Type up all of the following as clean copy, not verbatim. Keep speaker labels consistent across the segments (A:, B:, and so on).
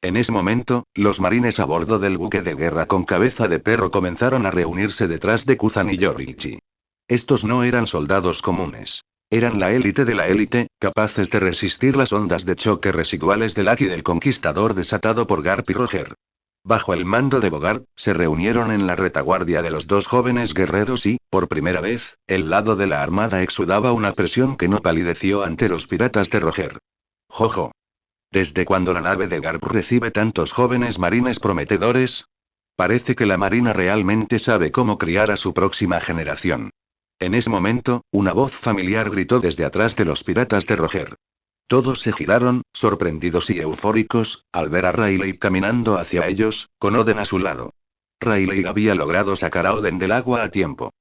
A: En ese momento, los marines a bordo del buque de guerra con cabeza de perro comenzaron a reunirse detrás de Kuzan y Yoriichi. Estos no eran soldados comunes. Eran la élite de la élite, capaces de resistir las ondas de choque residuales del Aki del Conquistador desatado por Garp y Roger. Bajo el mando de Bogart, se reunieron en la retaguardia de los dos jóvenes guerreros y, por primera vez, el lado de la armada exudaba una presión que no palideció ante los piratas de Roger. Jojo. ¿Desde cuándo la nave de Garp recibe tantos jóvenes marines prometedores? Parece que la marina realmente sabe cómo criar a su próxima generación. En ese momento, una voz familiar gritó desde atrás de los piratas de Roger. Todos se giraron, sorprendidos y eufóricos, al ver a Riley caminando hacia ellos, con Oden a su lado. Riley había logrado sacar a Oden del agua a tiempo.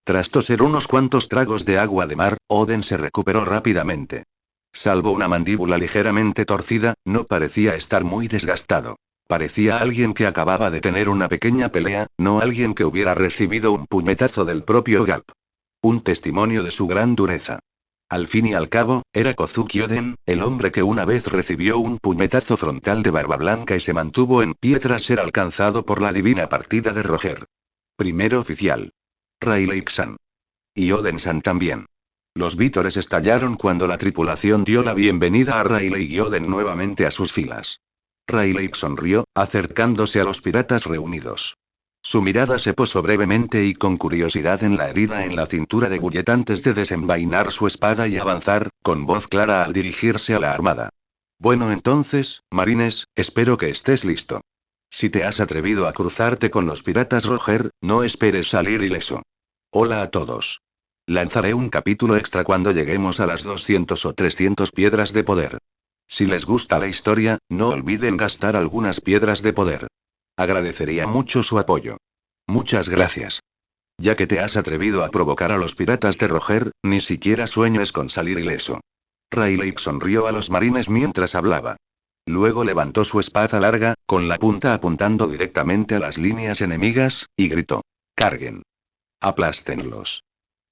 A: Tras toser unos cuantos tragos de agua de mar, Oden se recuperó rápidamente. Salvo una mandíbula ligeramente torcida, no parecía estar muy desgastado. Parecía alguien que acababa de tener una pequeña pelea, no alguien que hubiera recibido un puñetazo del propio Garp. Un testimonio de su gran dureza. Al fin y al cabo, era Kozuki Oden, el hombre que una vez recibió un puñetazo frontal de Barba Blanca y se mantuvo en pie tras ser alcanzado por la divina partida de Roger. Primer oficial. Rayleigh-san. Y Oden-san también. Los vítores estallaron cuando la tripulación dio la bienvenida a Riley y Oden nuevamente a sus filas. Riley sonrió, acercándose a los piratas reunidos. Su mirada se posó brevemente y con curiosidad en la herida en la cintura de Gullet antes de desenvainar su espada y avanzar, con voz clara al dirigirse a la armada. Bueno entonces, marines, espero que estés listo. Si te has atrevido a cruzarte con los piratas Roger, no esperes salir ileso. Hola a todos. Lanzaré un capítulo extra cuando lleguemos a las 200 o 300 piedras de poder. Si les gusta la historia, no olviden gastar algunas piedras de poder. Agradecería mucho su apoyo. Muchas gracias. Ya que te has atrevido a provocar a los piratas de Roger, ni siquiera sueñes con salir ileso. Riley sonrió a los marines mientras hablaba. Luego levantó su espada larga, con la punta apuntando directamente a las líneas enemigas, y gritó: ¡Carguen! ¡Aplástenlos!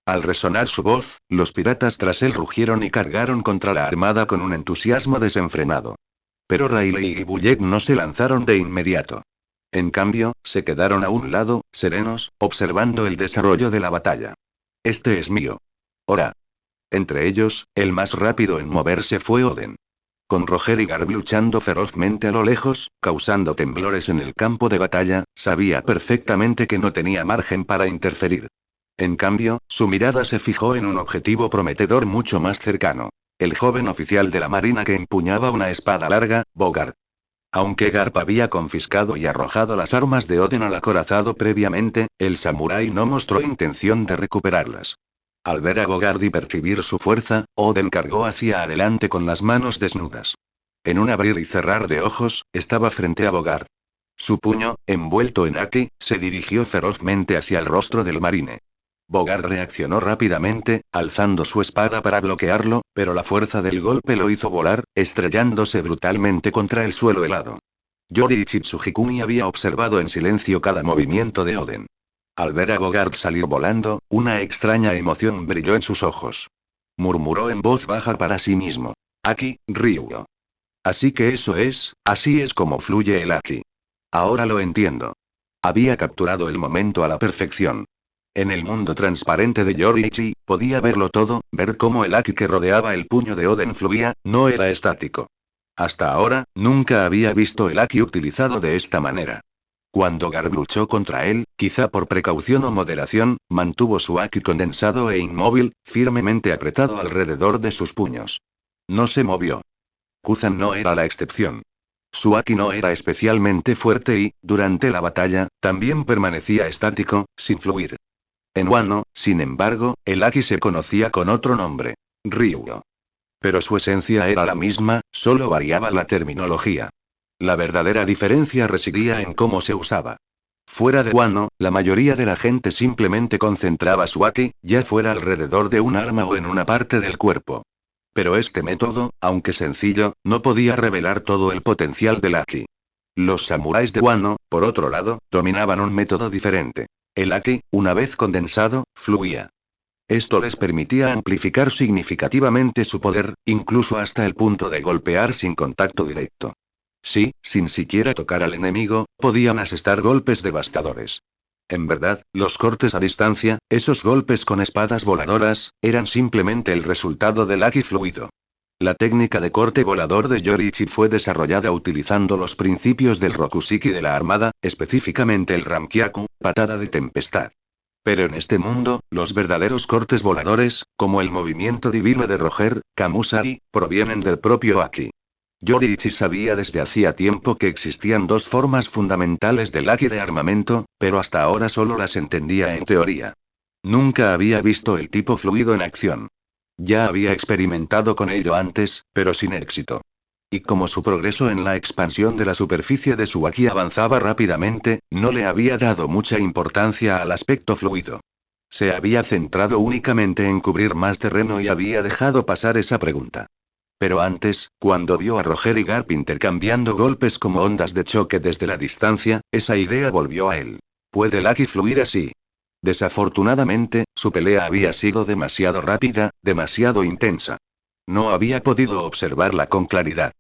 A: Al resonar su voz, los piratas tras él rugieron y cargaron contra la armada con un entusiasmo desenfrenado. Pero Riley y Bullet no se lanzaron de inmediato. En cambio, se quedaron a un lado, serenos, observando el desarrollo de la batalla. Este es mío. Ora. Entre ellos, el más rápido en moverse fue Oden. Con Roger y Garp luchando ferozmente a lo lejos, causando temblores en el campo de batalla, sabía perfectamente que no tenía margen para interferir. En cambio, su mirada se fijó en un objetivo prometedor mucho más cercano. El joven oficial de la marina que empuñaba una espada larga, Bogart. Aunque Garp había confiscado y arrojado las armas de Oden al acorazado previamente, el samurái no mostró intención de recuperarlas. Al ver a Bogart y percibir su fuerza, Oden cargó hacia adelante con las manos desnudas. En un abrir y cerrar de ojos, estaba frente a Bogart. Su puño, envuelto en haki, se dirigió ferozmente hacia el rostro del marine. Bogart reaccionó rápidamente, alzando su espada para bloquearlo, pero la fuerza del golpe lo hizo volar, estrellándose brutalmente contra el suelo helado. Yoriichi Tsujikuni había observado en silencio cada movimiento de Oden. Al ver a Bogart salir volando, una extraña emoción brilló en sus ojos. Murmuró en voz baja para sí mismo: Aki, Ryuo. Así es como fluye el Aki. Ahora lo entiendo. Había capturado el momento a la perfección. En el mundo transparente de Yoriichi, podía verlo todo, ver cómo el Aki que rodeaba el puño de Oden fluía, no era estático. Hasta ahora, nunca había visto el Aki utilizado de esta manera. Cuando Garp luchó contra él, quizá por precaución o moderación, mantuvo su Aki condensado e inmóvil, firmemente apretado alrededor de sus puños. No se movió. Kuzan no era la excepción. Su Aki no era especialmente fuerte y, durante la batalla, también permanecía estático, sin fluir. En Wano, sin embargo, el Aki se conocía con otro nombre: Ryuo. Pero su esencia era la misma, solo variaba la terminología. La verdadera diferencia residía en cómo se usaba. Fuera de Wano, la mayoría de la gente simplemente concentraba su Aki, ya fuera alrededor de un arma o en una parte del cuerpo. Pero este método, aunque sencillo, no podía revelar todo el potencial del Aki. Los samuráis de Wano, por otro lado, dominaban un método diferente. El Aki, una vez condensado, fluía. Esto les permitía amplificar significativamente su poder, incluso hasta el punto de golpear sin contacto directo. Sí, sin siquiera tocar al enemigo, podían asestar golpes devastadores. En verdad, los cortes a distancia, esos golpes con espadas voladoras, eran simplemente el resultado del haki fluido. La técnica de corte volador de Yoriichi fue desarrollada utilizando los principios del Rokushiki de la armada, específicamente el Ramkyaku, patada de tempestad. Pero en este mundo, los verdaderos cortes voladores, como el movimiento divino de Roger, Kamusari, provienen del propio haki. Yoriichi sabía desde hacía tiempo que existían dos formas fundamentales del haki de armamento, pero hasta ahora solo las entendía en teoría. Nunca había visto el tipo fluido en acción. Ya había experimentado con ello antes, pero sin éxito. Y como su progreso en la expansión de la superficie de su haki avanzaba rápidamente, no le había dado mucha importancia al aspecto fluido. Se había centrado únicamente en cubrir más terreno y había dejado pasar esa pregunta. Pero antes, cuando vio a Roger y Garp intercambiando golpes como ondas de choque desde la distancia, esa idea volvió a él. ¿Puede el haki fluir así? Desafortunadamente, su pelea había sido demasiado rápida, demasiado intensa. No había podido observarla con claridad.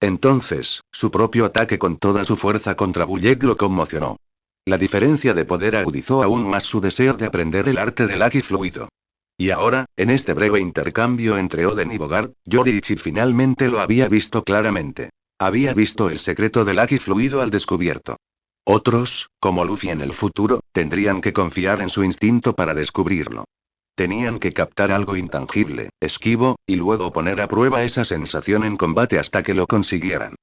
A: Entonces, su propio ataque con toda su fuerza contra Bullet lo conmocionó. La diferencia de poder agudizó aún más su deseo de aprender el arte del haki fluido. Y ahora, en este breve intercambio entre Oden y Bogart, Yoriichi finalmente lo había visto claramente. Había visto el secreto del haki fluido al descubierto. Otros, como Luffy en el futuro, tendrían que confiar en su instinto para descubrirlo. Tenían que captar algo intangible, esquivo, y luego poner a prueba esa sensación en combate hasta que lo consiguieran.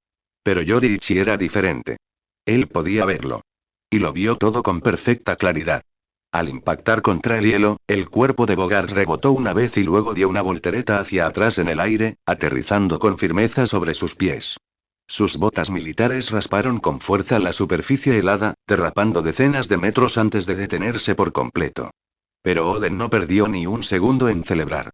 A: Pero Yoriichi era diferente. Él podía verlo. Y lo vio todo con perfecta claridad. Al impactar contra el hielo, el cuerpo de Bogart rebotó una vez y luego dio una voltereta hacia atrás en el aire, aterrizando con firmeza sobre sus pies. Sus botas militares rasparon con fuerza la superficie helada, derrapando decenas de metros antes de detenerse por completo. Pero Oden no perdió ni un segundo en celebrar.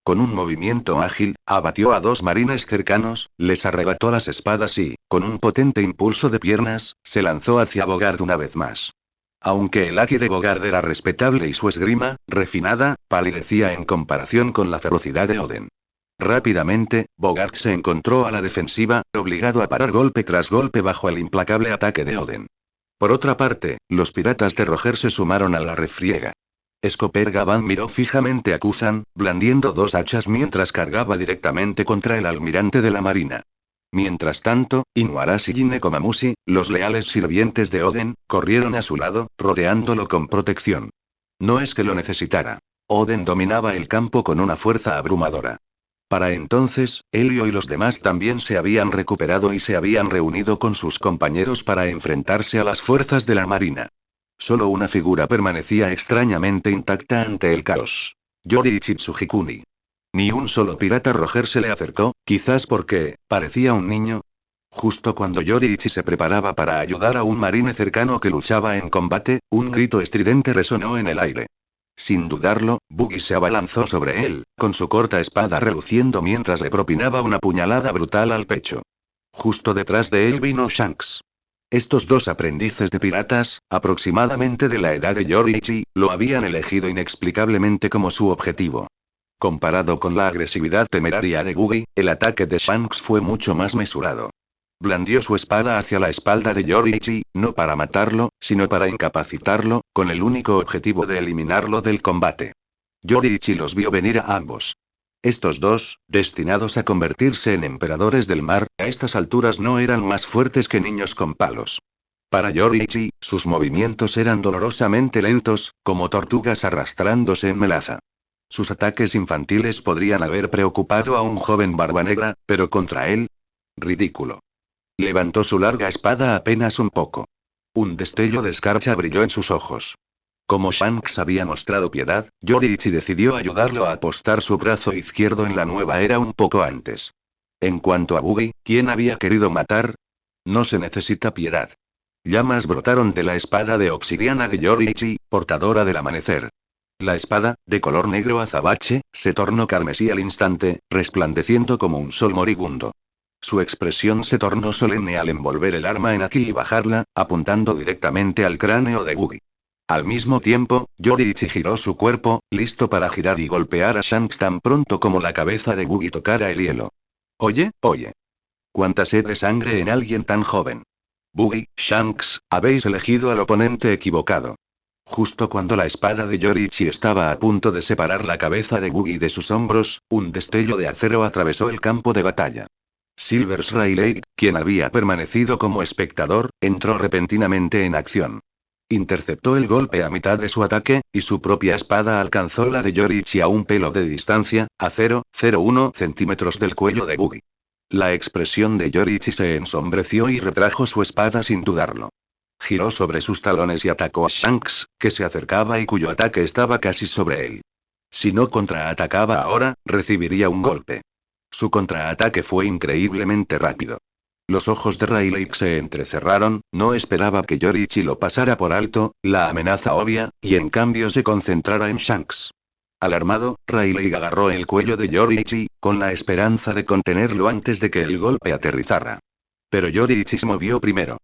A: Con un movimiento ágil, abatió a dos marines cercanos, les arrebató las espadas y, con un potente impulso de piernas, se lanzó hacia Bogart una vez más. Aunque el haki de Bogart era respetable y su esgrima, refinada, palidecía en comparación con la ferocidad de Oden. Rápidamente, Bogart se encontró a la defensiva, obligado a parar golpe tras golpe bajo el implacable ataque de Oden. Por otra parte, los piratas de Roger se sumaron a la refriega. Scooper Gavan miró fijamente a Kusan, blandiendo dos hachas mientras cargaba directamente contra el almirante de la marina. Mientras tanto, Inuarashi y Nekomamushi, los leales sirvientes de Oden, corrieron a su lado, rodeándolo con protección. No es que lo necesitara. Oden dominaba el campo con una fuerza abrumadora. Para entonces, Helio y los demás también se habían recuperado y se habían reunido con sus compañeros para enfrentarse a las fuerzas de la marina. Solo una figura permanecía extrañamente intacta ante el caos. Yoriichi Tsujikuni. Ni un solo pirata Roger se le acercó, quizás porque, parecía un niño. Justo cuando Yoriichi se preparaba para ayudar a un marine cercano que luchaba en combate, un grito estridente resonó en el aire. Sin dudarlo, Buggy se abalanzó sobre él, con su corta espada reluciendo mientras le propinaba una puñalada brutal al pecho. Justo detrás de él vino Shanks. Estos dos aprendices de piratas, aproximadamente de la edad de Yoriichi, lo habían elegido inexplicablemente como su objetivo. Comparado con la agresividad temeraria de Buggy, el ataque de Shanks fue mucho más mesurado. Blandió su espada hacia la espalda de Yoriichi, no para matarlo, sino para incapacitarlo, con el único objetivo de eliminarlo del combate. Yoriichi los vio venir a ambos. Estos dos, destinados a convertirse en emperadores del mar, a estas alturas no eran más fuertes que niños con palos. Para Yoriichi, sus movimientos eran dolorosamente lentos, como tortugas arrastrándose en melaza. Sus ataques infantiles podrían haber preocupado a un joven barba negra, pero contra él, ridículo. Levantó su larga espada apenas un poco. Un destello de escarcha brilló en sus ojos. Como Shanks había mostrado piedad, Yoriichi decidió ayudarlo a apostar su brazo izquierdo en la nueva era un poco antes. En cuanto a Buggy, ¿quién había querido matar? No se necesita piedad. Llamas brotaron de la espada de obsidiana de Yoriichi, portadora del amanecer. La espada, de color negro azabache, se tornó carmesí al instante, resplandeciendo como un sol moribundo. Su expresión se tornó solemne al envolver el arma en aquí y bajarla, apuntando directamente al cráneo de Buggy. Al mismo tiempo, Yoriichi giró su cuerpo, listo para girar y golpear a Shanks tan pronto como la cabeza de Buggy tocara el hielo. Oye, oye. Cuánta sed de sangre en alguien tan joven. Buggy, Shanks, habéis elegido al oponente equivocado. Justo cuando la espada de Yorichi estaba a punto de separar la cabeza de Buggy de sus hombros, un destello de acero atravesó el campo de batalla. Silvers Rayleigh, quien había permanecido como espectador, entró repentinamente en acción. Interceptó el golpe a mitad de su ataque, y su propia espada alcanzó la de Yorichi a un pelo de distancia, a 0,01 centímetros del cuello de Buggy. La expresión de Yorichi se ensombreció y retrajo su espada sin dudarlo. Giró sobre sus talones y atacó a Shanks, que se acercaba y cuyo ataque estaba casi sobre él. Si no contraatacaba ahora, recibiría un golpe. Su contraataque fue increíblemente rápido. Los ojos de Rayleigh se entrecerraron, no esperaba que Yorichi lo pasara por alto, la amenaza obvia, y en cambio se concentrara en Shanks. Alarmado, Rayleigh agarró el cuello de Yorichi, con la esperanza de contenerlo antes de que el golpe aterrizara. Pero Yorichi se movió primero.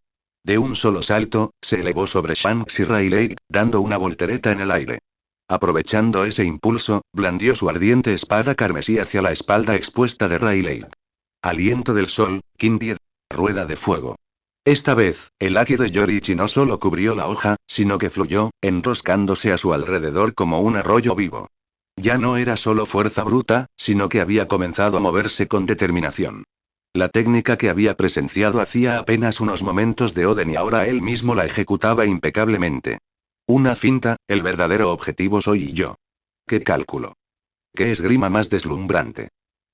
A: De un solo salto, se elevó sobre Shanks y Rayleigh, dando una voltereta en el aire. Aprovechando ese impulso, blandió su ardiente espada carmesí hacia la espalda expuesta de Rayleigh. Aliento del sol, Kindie, rueda de fuego. Esta vez, el haki de Yorichi no solo cubrió la hoja, sino que fluyó, enroscándose a su alrededor como un arroyo vivo. Ya no era solo fuerza bruta, sino que había comenzado a moverse con determinación. La técnica que había presenciado hacía apenas unos momentos de Oden y ahora él mismo la ejecutaba impecablemente. Una finta, el verdadero objetivo soy yo. ¡Qué cálculo! ¡Qué esgrima más deslumbrante!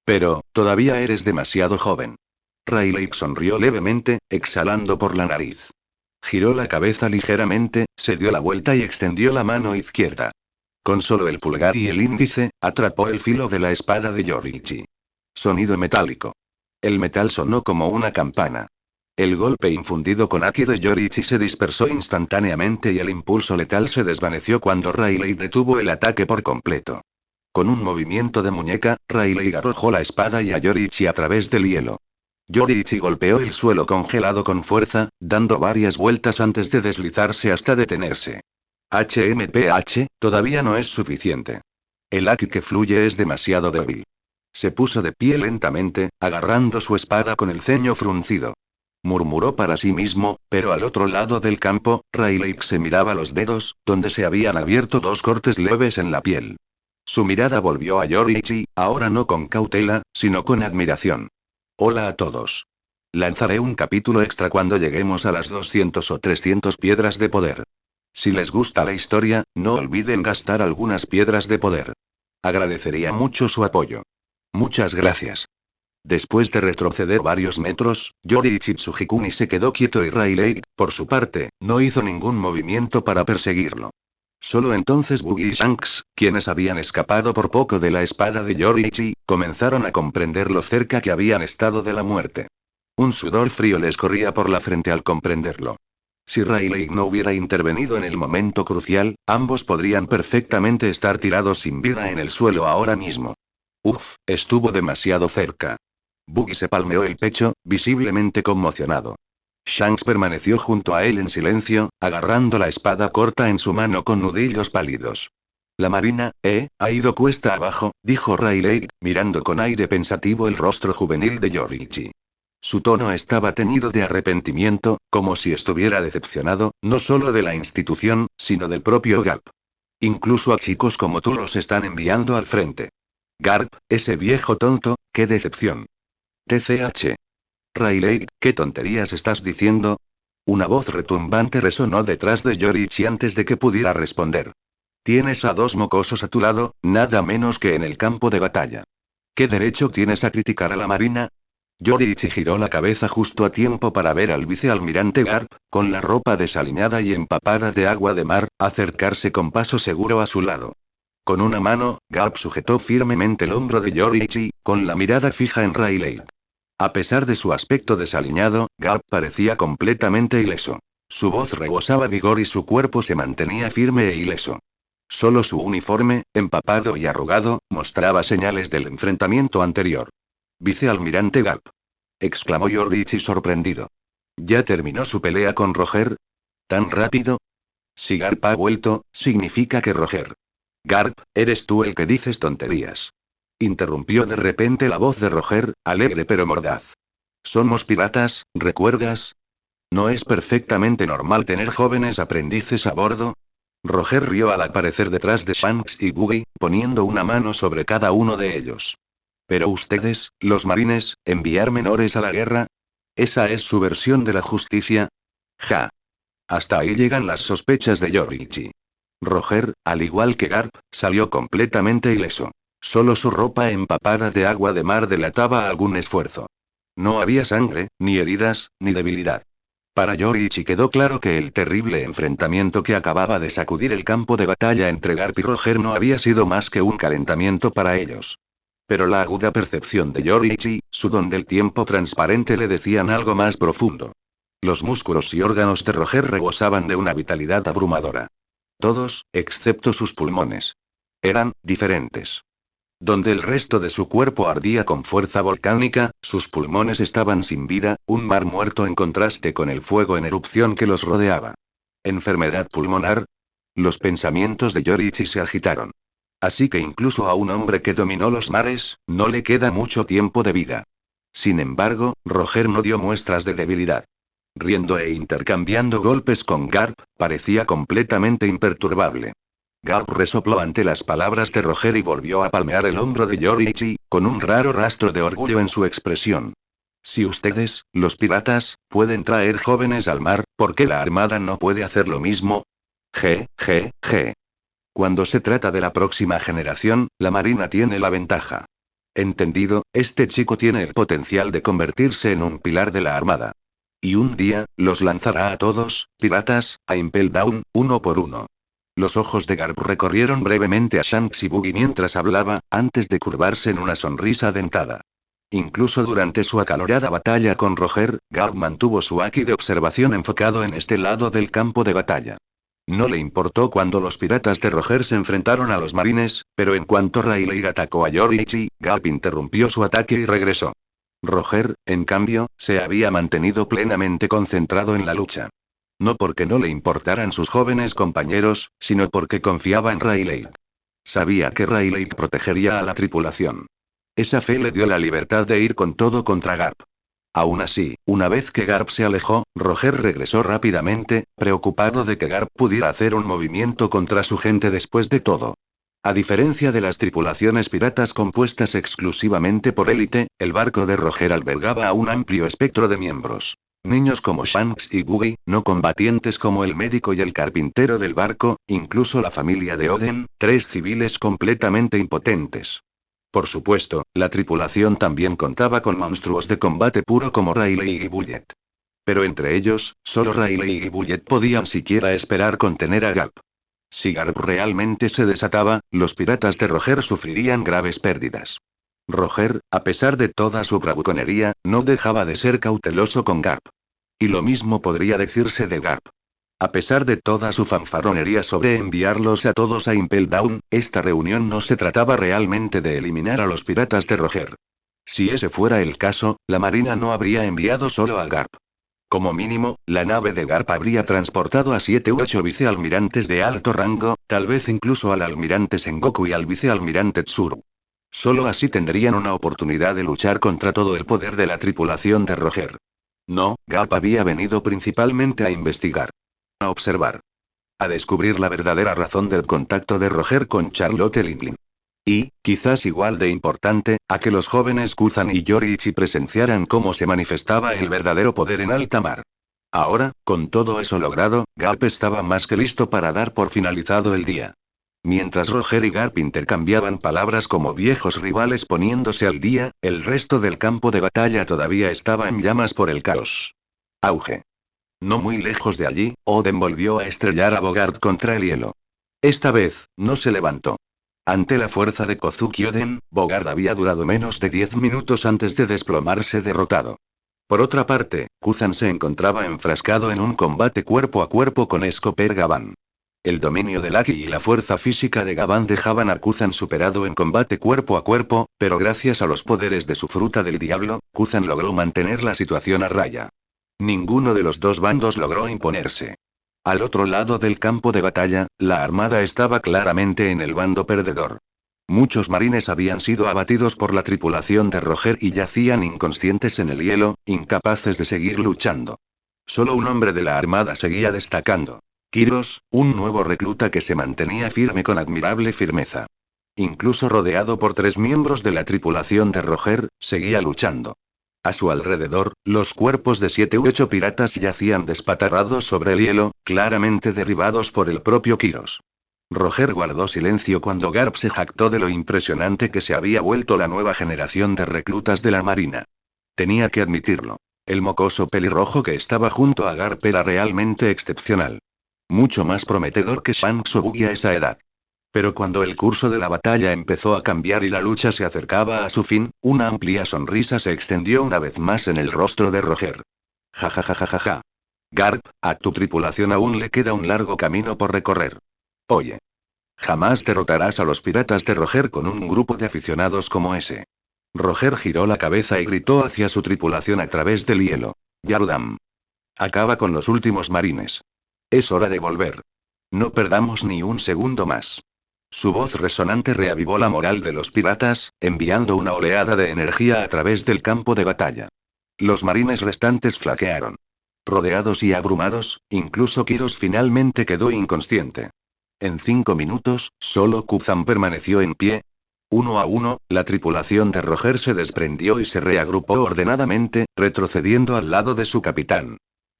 A: Pero, todavía eres demasiado joven. Rayleigh sonrió levemente, exhalando por la nariz. Giró la cabeza ligeramente, se dio la vuelta y extendió la mano izquierda. Con solo el pulgar y el índice, atrapó el filo de la espada de Yorichi. Sonido metálico. El metal sonó como una campana. El golpe infundido con haki de Yorichi se dispersó instantáneamente y el impulso letal se desvaneció cuando Rayleigh detuvo el ataque por completo. Con un movimiento de muñeca, Rayleigh arrojó la espada y a Yorichi a través del hielo. Yorichi golpeó el suelo congelado con fuerza, dando varias vueltas antes de deslizarse hasta detenerse. HMPH, todavía no es suficiente. El haki que fluye es demasiado débil. Se puso de pie lentamente, agarrando su espada con el ceño fruncido. Murmuró para sí mismo, pero al otro lado del campo, Rayleigh se miraba los dedos, donde se habían abierto dos cortes leves en la piel. Su mirada volvió a Yorichi, ahora no con cautela, sino con admiración. Hola a todos. Lanzaré un capítulo extra cuando lleguemos a las 200 o 300 piedras de poder. Si les gusta la historia, no olviden gastar algunas piedras de poder. Agradecería mucho su apoyo. Muchas gracias. Después de retroceder varios metros, Yorichi Tsujikuni se quedó quieto y Rayleigh, por su parte, no hizo ningún movimiento para perseguirlo. Solo entonces Buggy y Shanks, quienes habían escapado por poco de la espada de Yorichi, comenzaron a comprender lo cerca que habían estado de la muerte. Un sudor frío les corría por la frente al comprenderlo. Si Rayleigh no hubiera intervenido en el momento crucial, ambos podrían perfectamente estar tirados sin vida en el suelo ahora mismo. Uf, estuvo demasiado cerca. Buggy se palmeó el pecho, visiblemente conmocionado. Shanks permaneció junto a él en silencio, agarrando la espada corta en su mano con nudillos pálidos. La marina, ha ido cuesta abajo, dijo Rayleigh, mirando con aire pensativo el rostro juvenil de Yorichi. Su tono estaba teñido de arrepentimiento, como si estuviera decepcionado, no solo de la institución, sino del propio Garp. Incluso a chicos como tú los están enviando al frente. Garp, ese viejo tonto, qué decepción. TCH. Rayleigh, ¿qué tonterías estás diciendo? Una voz retumbante resonó detrás de Yorichi antes de que pudiera responder. Tienes a dos mocosos a tu lado, nada menos que en el campo de batalla. ¿Qué derecho tienes a criticar a la marina? Yorichi giró la cabeza justo a tiempo para ver al vicealmirante Garp, con la ropa desaliñada y empapada de agua de mar, acercarse con paso seguro a su lado. Con una mano, Garp sujetó firmemente el hombro de Yorichi, con la mirada fija en Rayleigh. A pesar de su aspecto desaliñado, Garp parecía completamente ileso. Su voz rebosaba vigor y su cuerpo se mantenía firme e ileso. Solo su uniforme, empapado y arrugado, mostraba señales del enfrentamiento anterior. Vicealmirante Garp. Exclamó Yorichi sorprendido. ¿Ya terminó su pelea con Roger? ¿Tan rápido? Si Garp ha vuelto, significa que Roger. Garp, eres tú el que dices tonterías. Interrumpió de repente la voz de Roger, alegre pero mordaz. Somos piratas, ¿recuerdas? ¿No es perfectamente normal tener jóvenes aprendices a bordo? Roger rió al aparecer detrás de Shanks y Buggy, poniendo una mano sobre cada uno de ellos. Pero ustedes, los marines, ¿enviar menores a la guerra? ¿Esa es su versión de la justicia? Ja. Hasta ahí llegan las sospechas de Yorichi. Roger, al igual que Garp, salió completamente ileso. Solo su ropa empapada de agua de mar delataba algún esfuerzo. No había sangre, ni heridas, ni debilidad. Para Yorichi quedó claro que el terrible enfrentamiento que acababa de sacudir el campo de batalla entre Garp y Roger no había sido más que un calentamiento para ellos. Pero la aguda percepción de Yorichi, su don del tiempo transparente le decían algo más profundo. Los músculos y órganos de Roger rebosaban de una vitalidad abrumadora. Todos, excepto sus pulmones. Eran diferentes. Donde el resto de su cuerpo ardía con fuerza volcánica, sus pulmones estaban sin vida, un mar muerto en contraste con el fuego en erupción que los rodeaba. ¿Enfermedad pulmonar? Los pensamientos de Yorichi se agitaron. Así que incluso a un hombre que dominó los mares, no le queda mucho tiempo de vida. Sin embargo, Roger no dio muestras de debilidad. Riendo e intercambiando golpes con Garp, parecía completamente imperturbable. Garp resopló ante las palabras de Roger y volvió a palmear el hombro de Yorichi, con un raro rastro de orgullo en su expresión. Si ustedes, los piratas, pueden traer jóvenes al mar, ¿por qué la armada no puede hacer lo mismo? Je. Cuando se trata de la próxima generación, la marina tiene la ventaja. Entendido, este chico tiene el potencial de convertirse en un pilar de la armada. Y un día, los lanzará a todos, piratas, a Impel Down, uno por uno. Los ojos de Garp recorrieron brevemente a Shanks y Buggy mientras hablaba, antes de curvarse en una sonrisa dentada. Incluso durante su acalorada batalla con Roger, Garp mantuvo su haki de observación enfocado en este lado del campo de batalla. No le importó cuando los piratas de Roger se enfrentaron a los marines, pero en cuanto Rayleigh atacó a Yorichi, Garp interrumpió su ataque y regresó. Roger, en cambio, se había mantenido plenamente concentrado en la lucha. No porque no le importaran sus jóvenes compañeros, sino porque confiaba en Rayleigh. Sabía que Rayleigh protegería a la tripulación. Esa fe le dio la libertad de ir con todo contra Garp. Aún así, una vez que Garp se alejó, Roger regresó rápidamente, preocupado de que Garp pudiera hacer un movimiento contra su gente después de todo. A diferencia de las tripulaciones piratas compuestas exclusivamente por élite, el barco de Roger albergaba a un amplio espectro de miembros. Niños como Shanks y Buggy, no combatientes como el médico y el carpintero del barco, incluso la familia de Oden, tres civiles completamente impotentes. Por supuesto, la tripulación también contaba con monstruos de combate puro como Rayleigh y Bullet. Pero entre ellos, solo Rayleigh y Bullet podían siquiera esperar contener a Garp. Si Garp realmente se desataba, los piratas de Roger sufrirían graves pérdidas. Roger, a pesar de toda su bravuconería, no dejaba de ser cauteloso con Garp. Y lo mismo podría decirse de Garp. A pesar de toda su fanfarronería sobre enviarlos a todos a Impel Down, esta reunión no se trataba realmente de eliminar a los piratas de Roger. Si ese fuera el caso, la marina no habría enviado solo a Garp. Como mínimo, la nave de Garp habría transportado a 7 u 8 vicealmirantes de alto rango, tal vez incluso al almirante Sengoku y al vicealmirante Tsuru. Solo así tendrían una oportunidad de luchar contra todo el poder de la tripulación de Roger. No, Garp había venido principalmente a investigar. A observar. A descubrir la verdadera razón del contacto de Roger con Charlotte Linglin. Y, quizás igual de importante, a que los jóvenes Kuzan y Yorichi presenciaran cómo se manifestaba el verdadero poder en alta mar. Ahora, con todo eso logrado, Garp estaba más que listo para dar por finalizado el día. Mientras Roger y Garp intercambiaban palabras como viejos rivales poniéndose al día, el resto del campo de batalla todavía estaba en llamas por el caos. Auge. No muy lejos de allí, Oden volvió a estrellar a Bogart contra el hielo. Esta vez, no se levantó. Ante la fuerza de Kozuki Oden, Bogart había durado menos de 10 minutos antes de desplomarse derrotado. Por otra parte, Kuzan se encontraba enfrascado en un combate cuerpo a cuerpo con Escoper Gavan. El dominio del Aki y la fuerza física de Gavan dejaban a Kuzan superado en combate cuerpo a cuerpo, pero gracias a los poderes de su fruta del diablo, Kuzan logró mantener la situación a raya. Ninguno de los dos bandos logró imponerse. Al otro lado del campo de batalla, la armada estaba claramente en el bando perdedor. Muchos marines habían sido abatidos por la tripulación de Roger y yacían inconscientes en el hielo, incapaces de seguir luchando. Solo un hombre de la armada seguía destacando. Kiros, un nuevo recluta que se mantenía firme con admirable firmeza. Incluso rodeado por 3 miembros de la tripulación de Roger, seguía luchando. A su alrededor, los cuerpos de 7 u 8 piratas yacían despatarrados sobre el hielo, claramente derribados por el propio Kiros. Roger guardó silencio cuando Garp se jactó de lo impresionante que se había vuelto la nueva generación de reclutas de la marina. Tenía que admitirlo. El mocoso pelirrojo que estaba junto a Garp era realmente excepcional. Mucho más prometedor que Shanks o Buggy a esa edad. Pero cuando el curso de la batalla empezó a cambiar y la lucha se acercaba a su fin, una amplia sonrisa se extendió una vez más en el rostro de Roger. Ja ja ja ja ja ja. Garp, a tu tripulación aún le queda un largo camino por recorrer. Oye. Jamás derrotarás a los piratas de Roger con un grupo de aficionados como ese. Roger giró la cabeza y gritó hacia su tripulación a través del hielo. Yardam. Acaba con los últimos marines. Es hora de volver. No perdamos ni un segundo más. Su voz resonante reavivó la moral de los piratas, enviando una oleada de energía a través del campo de batalla. Los marines restantes flaquearon. Rodeados y abrumados, incluso Kiros finalmente quedó inconsciente. En 5 minutos, solo Kuzan permaneció en pie. 1 a 1, la tripulación de Roger se desprendió y se reagrupó ordenadamente, retrocediendo al lado de su capitán.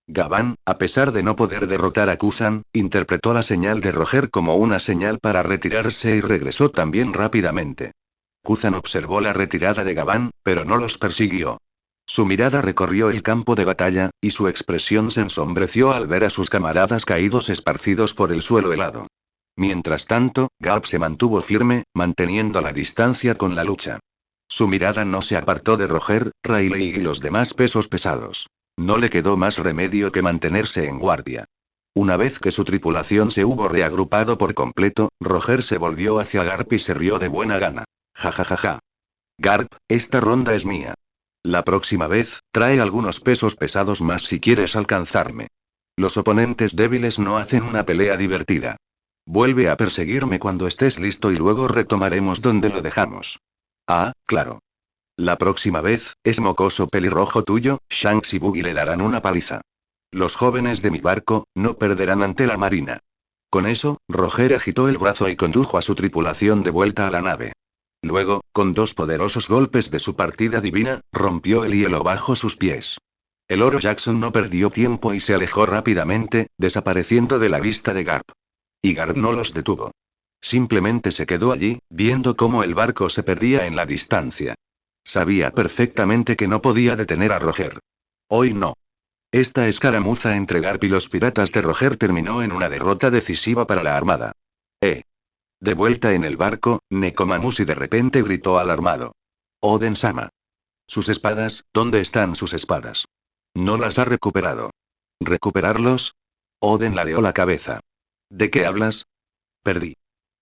A: Gavan, a pesar de no poder derrotar a Kuzan, interpretó la señal de Roger como una señal para retirarse y regresó también rápidamente. Kuzan observó la retirada de Gavan, pero no los persiguió. Su mirada recorrió el campo de batalla, y su expresión se ensombreció al ver a sus camaradas caídos esparcidos por el suelo helado. Mientras tanto, Garp se mantuvo firme, manteniendo la distancia con la lucha. Su mirada no se apartó de Roger, Riley y los demás pesos pesados. No le quedó más remedio que mantenerse en guardia. Una vez que su tripulación se hubo reagrupado por completo, Roger se volvió hacia Garp y se rió de buena gana. Ja ja ja ja. Garp, esta ronda es mía. La próxima vez, trae algunos pesos pesados más si quieres alcanzarme. Los oponentes débiles no hacen una pelea divertida. Vuelve a perseguirme cuando estés listo y luego retomaremos donde lo dejamos. Ah, claro. La próxima vez, es mocoso pelirrojo tuyo, Shanks y Buggy le darán una paliza. Los jóvenes de mi barco, no perderán ante la marina. Con eso, Roger agitó el brazo y condujo a su tripulación de vuelta a la nave. Luego, con 2 poderosos golpes de su partida divina, rompió el hielo bajo sus pies. El oro Jackson no perdió tiempo y se alejó rápidamente, desapareciendo de la vista de Garp. Y Garp no los detuvo. Simplemente se quedó allí, viendo cómo el barco se perdía en la distancia. Sabía perfectamente que no podía detener a Roger. Hoy no. Esta escaramuza entre Garp y los piratas de Roger terminó en una derrota decisiva para la armada. De vuelta en el barco, Nekomamushi de repente gritó alarmado. Oden-sama. Sus espadas, ¿dónde están sus espadas? No las ha recuperado. ¿Recuperarlos? Oden ladeó la cabeza. ¿De qué hablas? Perdí.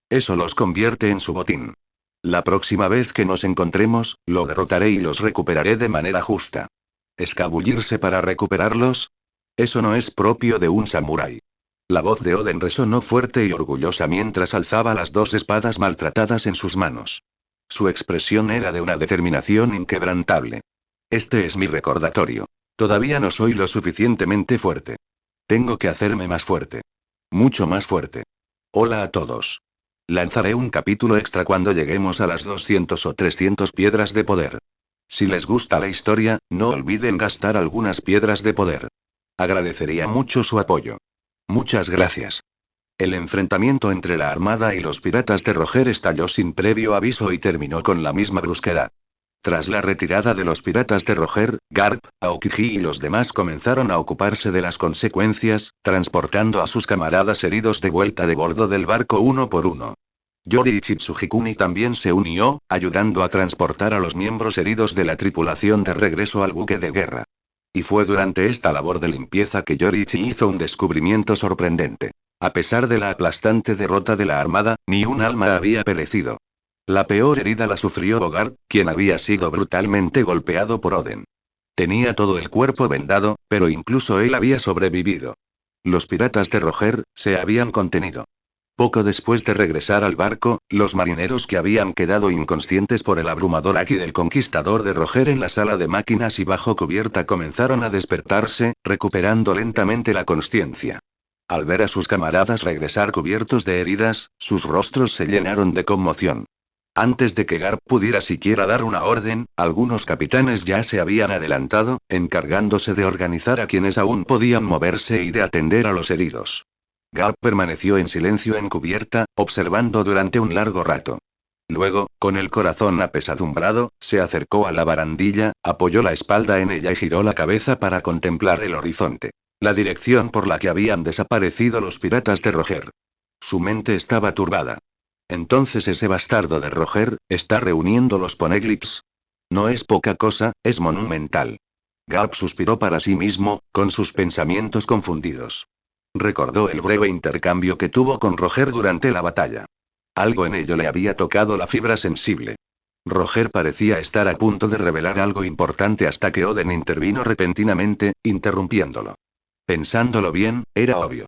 A: Eso los convierte en su botín. La próxima vez que nos encontremos, lo derrotaré y los recuperaré de manera justa. ¿Escabullirse para recuperarlos? Eso no es propio de un samurái. La voz de Oden resonó fuerte y orgullosa mientras alzaba las 2 espadas maltratadas en sus manos. Su expresión era de una determinación inquebrantable. Este es mi recordatorio. Todavía no soy lo suficientemente fuerte. Tengo que hacerme más fuerte. Mucho más fuerte. Hola a todos. Lanzaré un capítulo extra cuando lleguemos a las 200 o 300 piedras de poder. Si les gusta la historia, no olviden gastar algunas piedras de poder. Agradecería mucho su apoyo. Muchas gracias. El enfrentamiento entre la armada y los piratas de Roger estalló sin previo aviso y terminó con la misma brusquedad. Tras la retirada de los piratas de Roger, Garp, Aokiji y los demás comenzaron a ocuparse de las consecuencias, transportando a sus camaradas heridos de vuelta de bordo del barco uno por uno. Yori y Chitsugikuni también se unió, ayudando a transportar a los miembros heridos de la tripulación de regreso al buque de guerra. Y fue durante esta labor de limpieza que Yoriichi hizo un descubrimiento sorprendente. A pesar de la aplastante derrota de la armada, ni un alma había perecido. La peor herida la sufrió Bogart, quien había sido brutalmente golpeado por Oden. Tenía todo el cuerpo vendado, pero incluso él había sobrevivido. Los piratas de Roger se habían contenido. Poco después de regresar al barco, los marineros que habían quedado inconscientes por el abrumador haki del conquistador de Roger en la sala de máquinas y bajo cubierta comenzaron a despertarse, recuperando lentamente la consciencia. Al ver a sus camaradas regresar cubiertos de heridas, sus rostros se llenaron de conmoción. Antes de que Garp pudiera siquiera dar una orden, algunos capitanes ya se habían adelantado, encargándose de organizar a quienes aún podían moverse y de atender a los heridos. Garp permaneció en silencio en cubierta, observando durante un largo rato. Luego, con el corazón apesadumbrado, se acercó a la barandilla, apoyó la espalda en ella y giró la cabeza para contemplar el horizonte. La dirección por la que habían desaparecido los piratas de Roger. Su mente estaba turbada. Entonces ese bastardo de Roger, ¿está reuniendo los Poneglyphs? No es poca cosa, es monumental. Garp suspiró para sí mismo, con sus pensamientos confundidos. Recordó el breve intercambio que tuvo con Roger durante la batalla. Algo en ello le había tocado la fibra sensible. Roger parecía estar a punto de revelar algo importante hasta que Oden intervino repentinamente, interrumpiéndolo. Pensándolo bien, era obvio.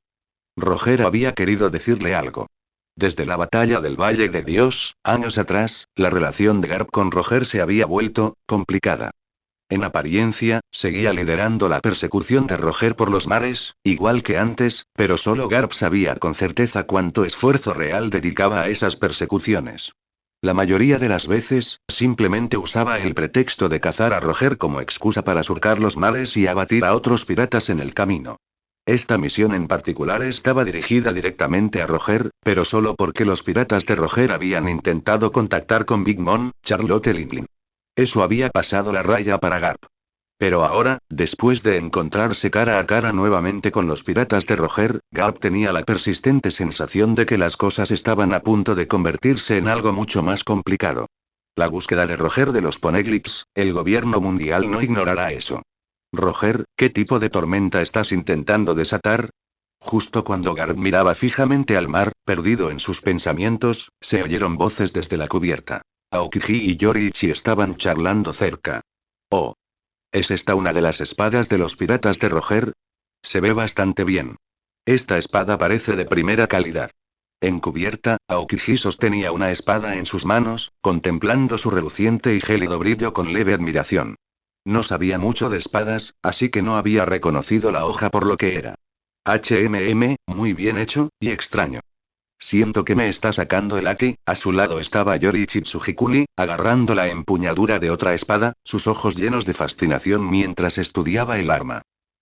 A: Roger había querido decirle algo. Desde la batalla del Valle de Dios, años atrás, la relación de Garp con Roger se había vuelto complicada. En apariencia, seguía liderando la persecución de Roger por los mares, igual que antes, pero solo Garp sabía con certeza cuánto esfuerzo real dedicaba a esas persecuciones. La mayoría de las veces, simplemente usaba el pretexto de cazar a Roger como excusa para surcar los mares y abatir a otros piratas en el camino. Esta misión en particular estaba dirigida directamente a Roger, pero solo porque los piratas de Roger habían intentado contactar con Big Mom, Charlotte Limblin. Eso había pasado la raya para Garp. Pero ahora, después de encontrarse cara a cara nuevamente con los piratas de Roger, Garp tenía la persistente sensación de que las cosas estaban a punto de convertirse en algo mucho más complicado. La búsqueda de Roger de los Poneglyphs, el gobierno mundial no ignorará eso. Roger, ¿qué tipo de tormenta estás intentando desatar? Justo cuando Garp miraba fijamente al mar, perdido en sus pensamientos, se oyeron voces desde la cubierta. Aokiji y Yoriichi estaban charlando cerca. Oh. ¿Es esta una de las espadas de los piratas de Roger? Se ve bastante bien. Esta espada parece de primera calidad. En cubierta, Aokiji sostenía una espada en sus manos, contemplando su reluciente y gélido brillo con leve admiración. No sabía mucho de espadas, así que no había reconocido la hoja por lo que era. Muy bien hecho, y extraño. Siento que me está sacando el haki. A su lado estaba Yoriichi Tsujikuni, agarrando la empuñadura de otra espada, sus ojos llenos de fascinación mientras estudiaba el arma.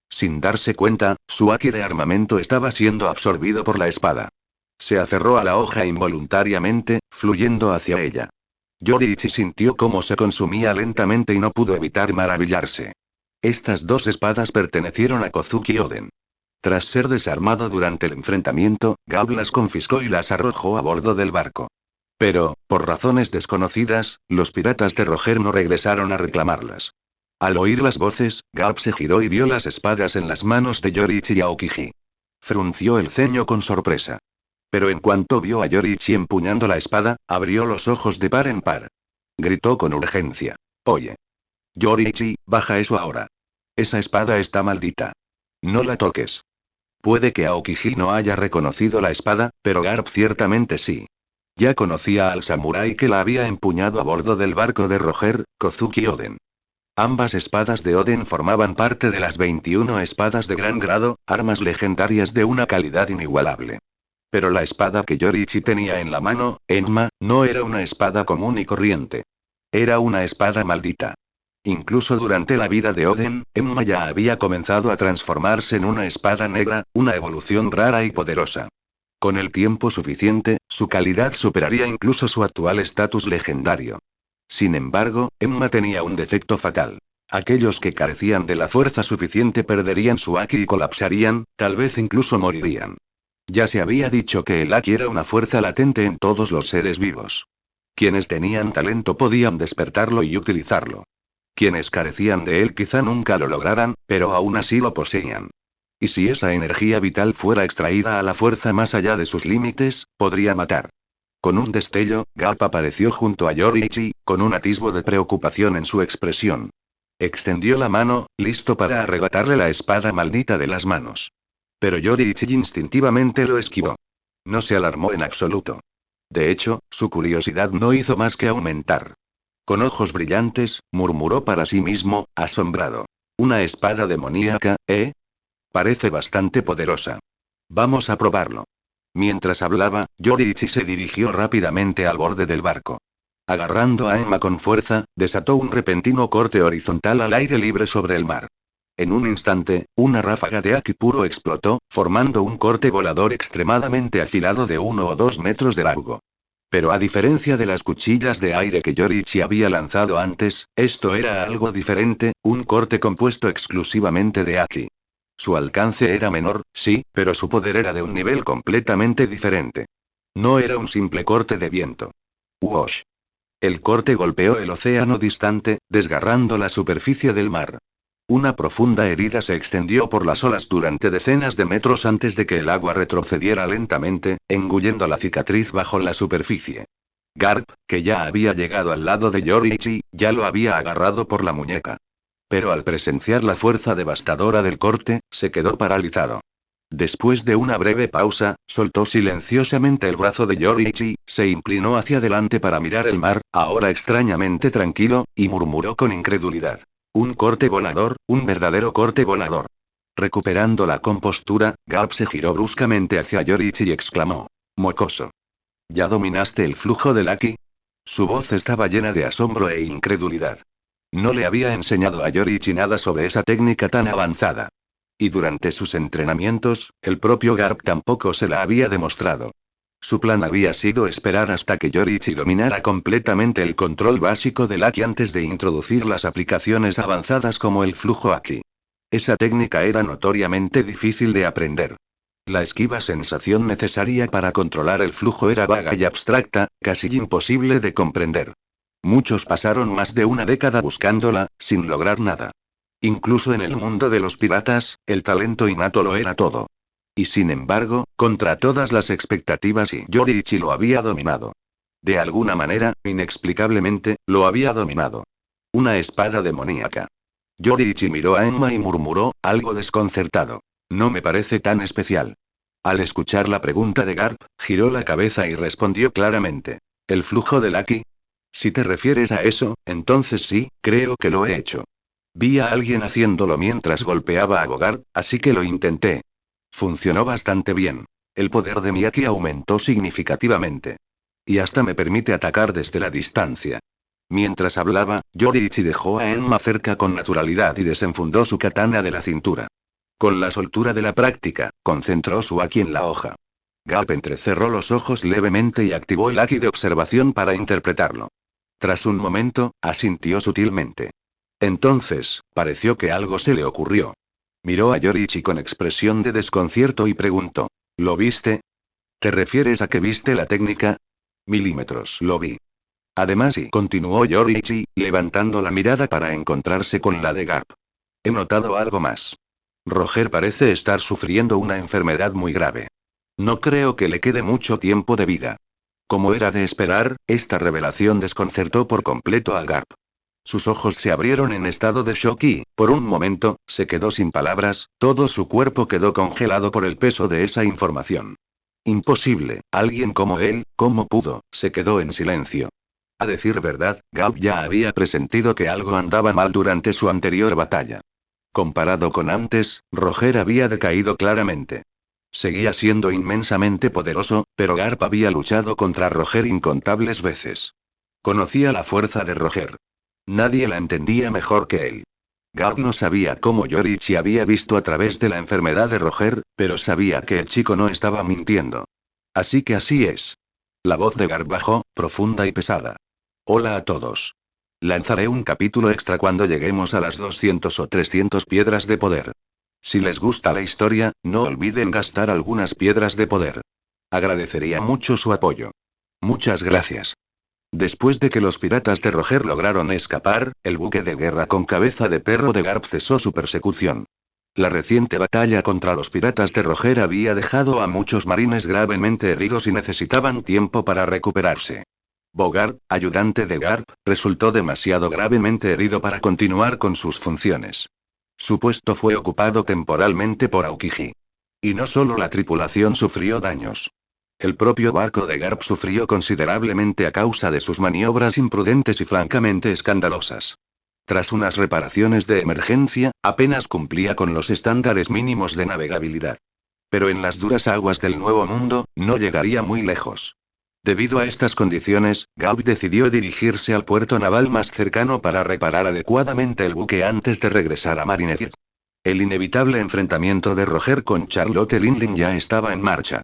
A: Sin darse cuenta, su haki de armamento estaba siendo absorbido por la espada. Se aferró a la hoja involuntariamente, fluyendo hacia ella. Yoriichi sintió cómo se consumía lentamente y no pudo evitar maravillarse. Estas dos espadas pertenecieron a Kozuki Oden. Tras ser desarmado durante el enfrentamiento, Garp las confiscó y las arrojó a bordo del barco. Pero, por razones desconocidas, los piratas de Roger no regresaron a reclamarlas. Al oír las voces, Garp se giró y vio las espadas en las manos de Yoriichi y Aokiji. Frunció el ceño con sorpresa. Pero en cuanto vio a Yoriichi empuñando la espada, abrió los ojos de par en par. Gritó con urgencia. Oye. Yoriichi, baja eso ahora. Esa espada está maldita. No la toques. Puede que Aokiji no haya reconocido la espada, pero Garp ciertamente sí. Ya conocía al samurái que la había empuñado a bordo del barco de Roger, Kozuki Oden. Ambas espadas de Oden formaban parte de las 21 espadas de gran grado, armas legendarias de una calidad inigualable. Pero la espada que Yoriichi tenía en la mano, Enma, no era una espada común y corriente. Era una espada maldita. Incluso durante la vida de Oden, Enma ya había comenzado a transformarse en una espada negra, una evolución rara y poderosa. Con el tiempo suficiente, su calidad superaría incluso su actual estatus legendario. Sin embargo, Enma tenía un defecto fatal. Aquellos que carecían de la fuerza suficiente perderían su haki y colapsarían, tal vez incluso morirían. Ya se había dicho que el haki era una fuerza latente en todos los seres vivos. Quienes tenían talento podían despertarlo y utilizarlo. Quienes carecían de él quizá nunca lo lograran, pero aún así lo poseían. Y si esa energía vital fuera extraída a la fuerza más allá de sus límites, podría matar. Con un destello, Garp apareció junto a Yoriichi, con un atisbo de preocupación en su expresión. Extendió la mano, listo para arrebatarle la espada maldita de las manos. Pero Yoriichi instintivamente lo esquivó. No se alarmó en absoluto. De hecho, su curiosidad no hizo más que aumentar. Con ojos brillantes, murmuró para sí mismo, asombrado. Una espada demoníaca, ¿eh? Parece bastante poderosa. Vamos a probarlo. Mientras hablaba, Yoriichi se dirigió rápidamente al borde del barco. Agarrando a Emma con fuerza, desató un repentino corte horizontal al aire libre sobre el mar. En un instante, una ráfaga de Aki puro explotó, formando un corte volador extremadamente afilado de 1 o 2 metros de largo. Pero a diferencia de las cuchillas de aire que Yoriichi había lanzado antes, esto era algo diferente, un corte compuesto exclusivamente de Aki. Su alcance era menor, sí, pero su poder era de un nivel completamente diferente. No era un simple corte de viento. Wash. El corte golpeó el océano distante, desgarrando la superficie del mar. Una profunda herida se extendió por las olas durante decenas de metros antes de que el agua retrocediera lentamente, engullendo la cicatriz bajo la superficie. Garp, que ya había llegado al lado de Yoriichi, ya lo había agarrado por la muñeca. Pero al presenciar la fuerza devastadora del corte, se quedó paralizado. Después de una breve pausa, soltó silenciosamente el brazo de Yoriichi, se inclinó hacia adelante para mirar el mar, ahora extrañamente tranquilo, y murmuró con incredulidad. Un corte volador, un verdadero corte volador. Recuperando la compostura, Garp se giró bruscamente hacia Yoriichi y exclamó. Mocoso. ¿Ya dominaste el flujo del Aki? Su voz estaba llena de asombro e incredulidad. No le había enseñado a Yoriichi nada sobre esa técnica tan avanzada. Y durante sus entrenamientos, el propio Garp tampoco se la había demostrado. Su plan había sido esperar hasta que Yoriichi dominara completamente el control básico del Aki antes de introducir las aplicaciones avanzadas como el flujo Aki. Esa técnica era notoriamente difícil de aprender. La esquiva sensación necesaria para controlar el flujo era vaga y abstracta, casi imposible de comprender. Muchos pasaron más de una década buscándola, sin lograr nada. Incluso en el mundo de los piratas, el talento innato lo era todo. Y sin embargo, contra todas las expectativas Yoriichi lo había dominado. De alguna manera, inexplicablemente, lo había dominado. Una espada demoníaca. Yoriichi miró a Emma y murmuró, algo desconcertado. No me parece tan especial. Al escuchar la pregunta de Garp, giró la cabeza y respondió claramente. ¿El flujo del Aki? Si te refieres a eso, entonces sí, creo que lo he hecho. Vi a alguien haciéndolo mientras golpeaba a Bogart, así que lo intenté. Funcionó bastante bien. El poder de mi Aki aumentó significativamente. Y hasta me permite atacar desde la distancia. Mientras hablaba, Yoriichi dejó a Enma cerca con naturalidad y desenfundó su katana de la cintura. Con la soltura de la práctica, concentró su Aki en la hoja. Garp entrecerró los ojos levemente y activó el Aki de observación para interpretarlo. Tras un momento, asintió sutilmente. Entonces, pareció que algo se le ocurrió. Miró a Yoriichi con expresión de desconcierto y preguntó. ¿Lo viste? ¿Te refieres a que viste la técnica? Milímetros, lo vi. Además, y continuó Yoriichi, levantando la mirada para encontrarse con la de Garp. He notado algo más. Roger parece estar sufriendo una enfermedad muy grave. No creo que le quede mucho tiempo de vida. Como era de esperar, esta revelación desconcertó por completo a Garp. Sus ojos se abrieron en estado de shock y, por un momento, se quedó sin palabras, todo su cuerpo quedó congelado por el peso de esa información. Imposible, alguien como él, ¿cómo pudo? Se quedó en silencio. A decir verdad, Garp ya había presentido que algo andaba mal durante su anterior batalla. Comparado con antes, Roger había decaído claramente. Seguía siendo inmensamente poderoso, pero Garp había luchado contra Roger incontables veces. Conocía la fuerza de Roger. Nadie la entendía mejor que él. Garp no sabía cómo Yoriichi había visto a través de la enfermedad de Roger, pero sabía que el chico no estaba mintiendo. Así que así es. La voz de Garp bajó, profunda y pesada. Hola a todos. Lanzaré un capítulo extra cuando lleguemos a las 200 o 300 piedras de poder. Si les gusta la historia, no olviden gastar algunas piedras de poder. Agradecería mucho su apoyo. Muchas gracias. Después de que los piratas de Roger lograron escapar, el buque de guerra con cabeza de perro de Garp cesó su persecución. La reciente batalla contra los piratas de Roger había dejado a muchos marines gravemente heridos y necesitaban tiempo para recuperarse. Bogart, ayudante de Garp, resultó demasiado gravemente herido para continuar con sus funciones. Su puesto fue ocupado temporalmente por Aokiji. Y no solo la tripulación sufrió daños. El propio barco de Garp sufrió considerablemente a causa de sus maniobras imprudentes y francamente escandalosas. Tras unas reparaciones de emergencia, apenas cumplía con los estándares mínimos de navegabilidad. Pero en las duras aguas del Nuevo Mundo, no llegaría muy lejos. Debido a estas condiciones, Garp decidió dirigirse al puerto naval más cercano para reparar adecuadamente el buque antes de regresar a Marineford. El inevitable enfrentamiento de Roger con Charlotte Lindley ya estaba en marcha.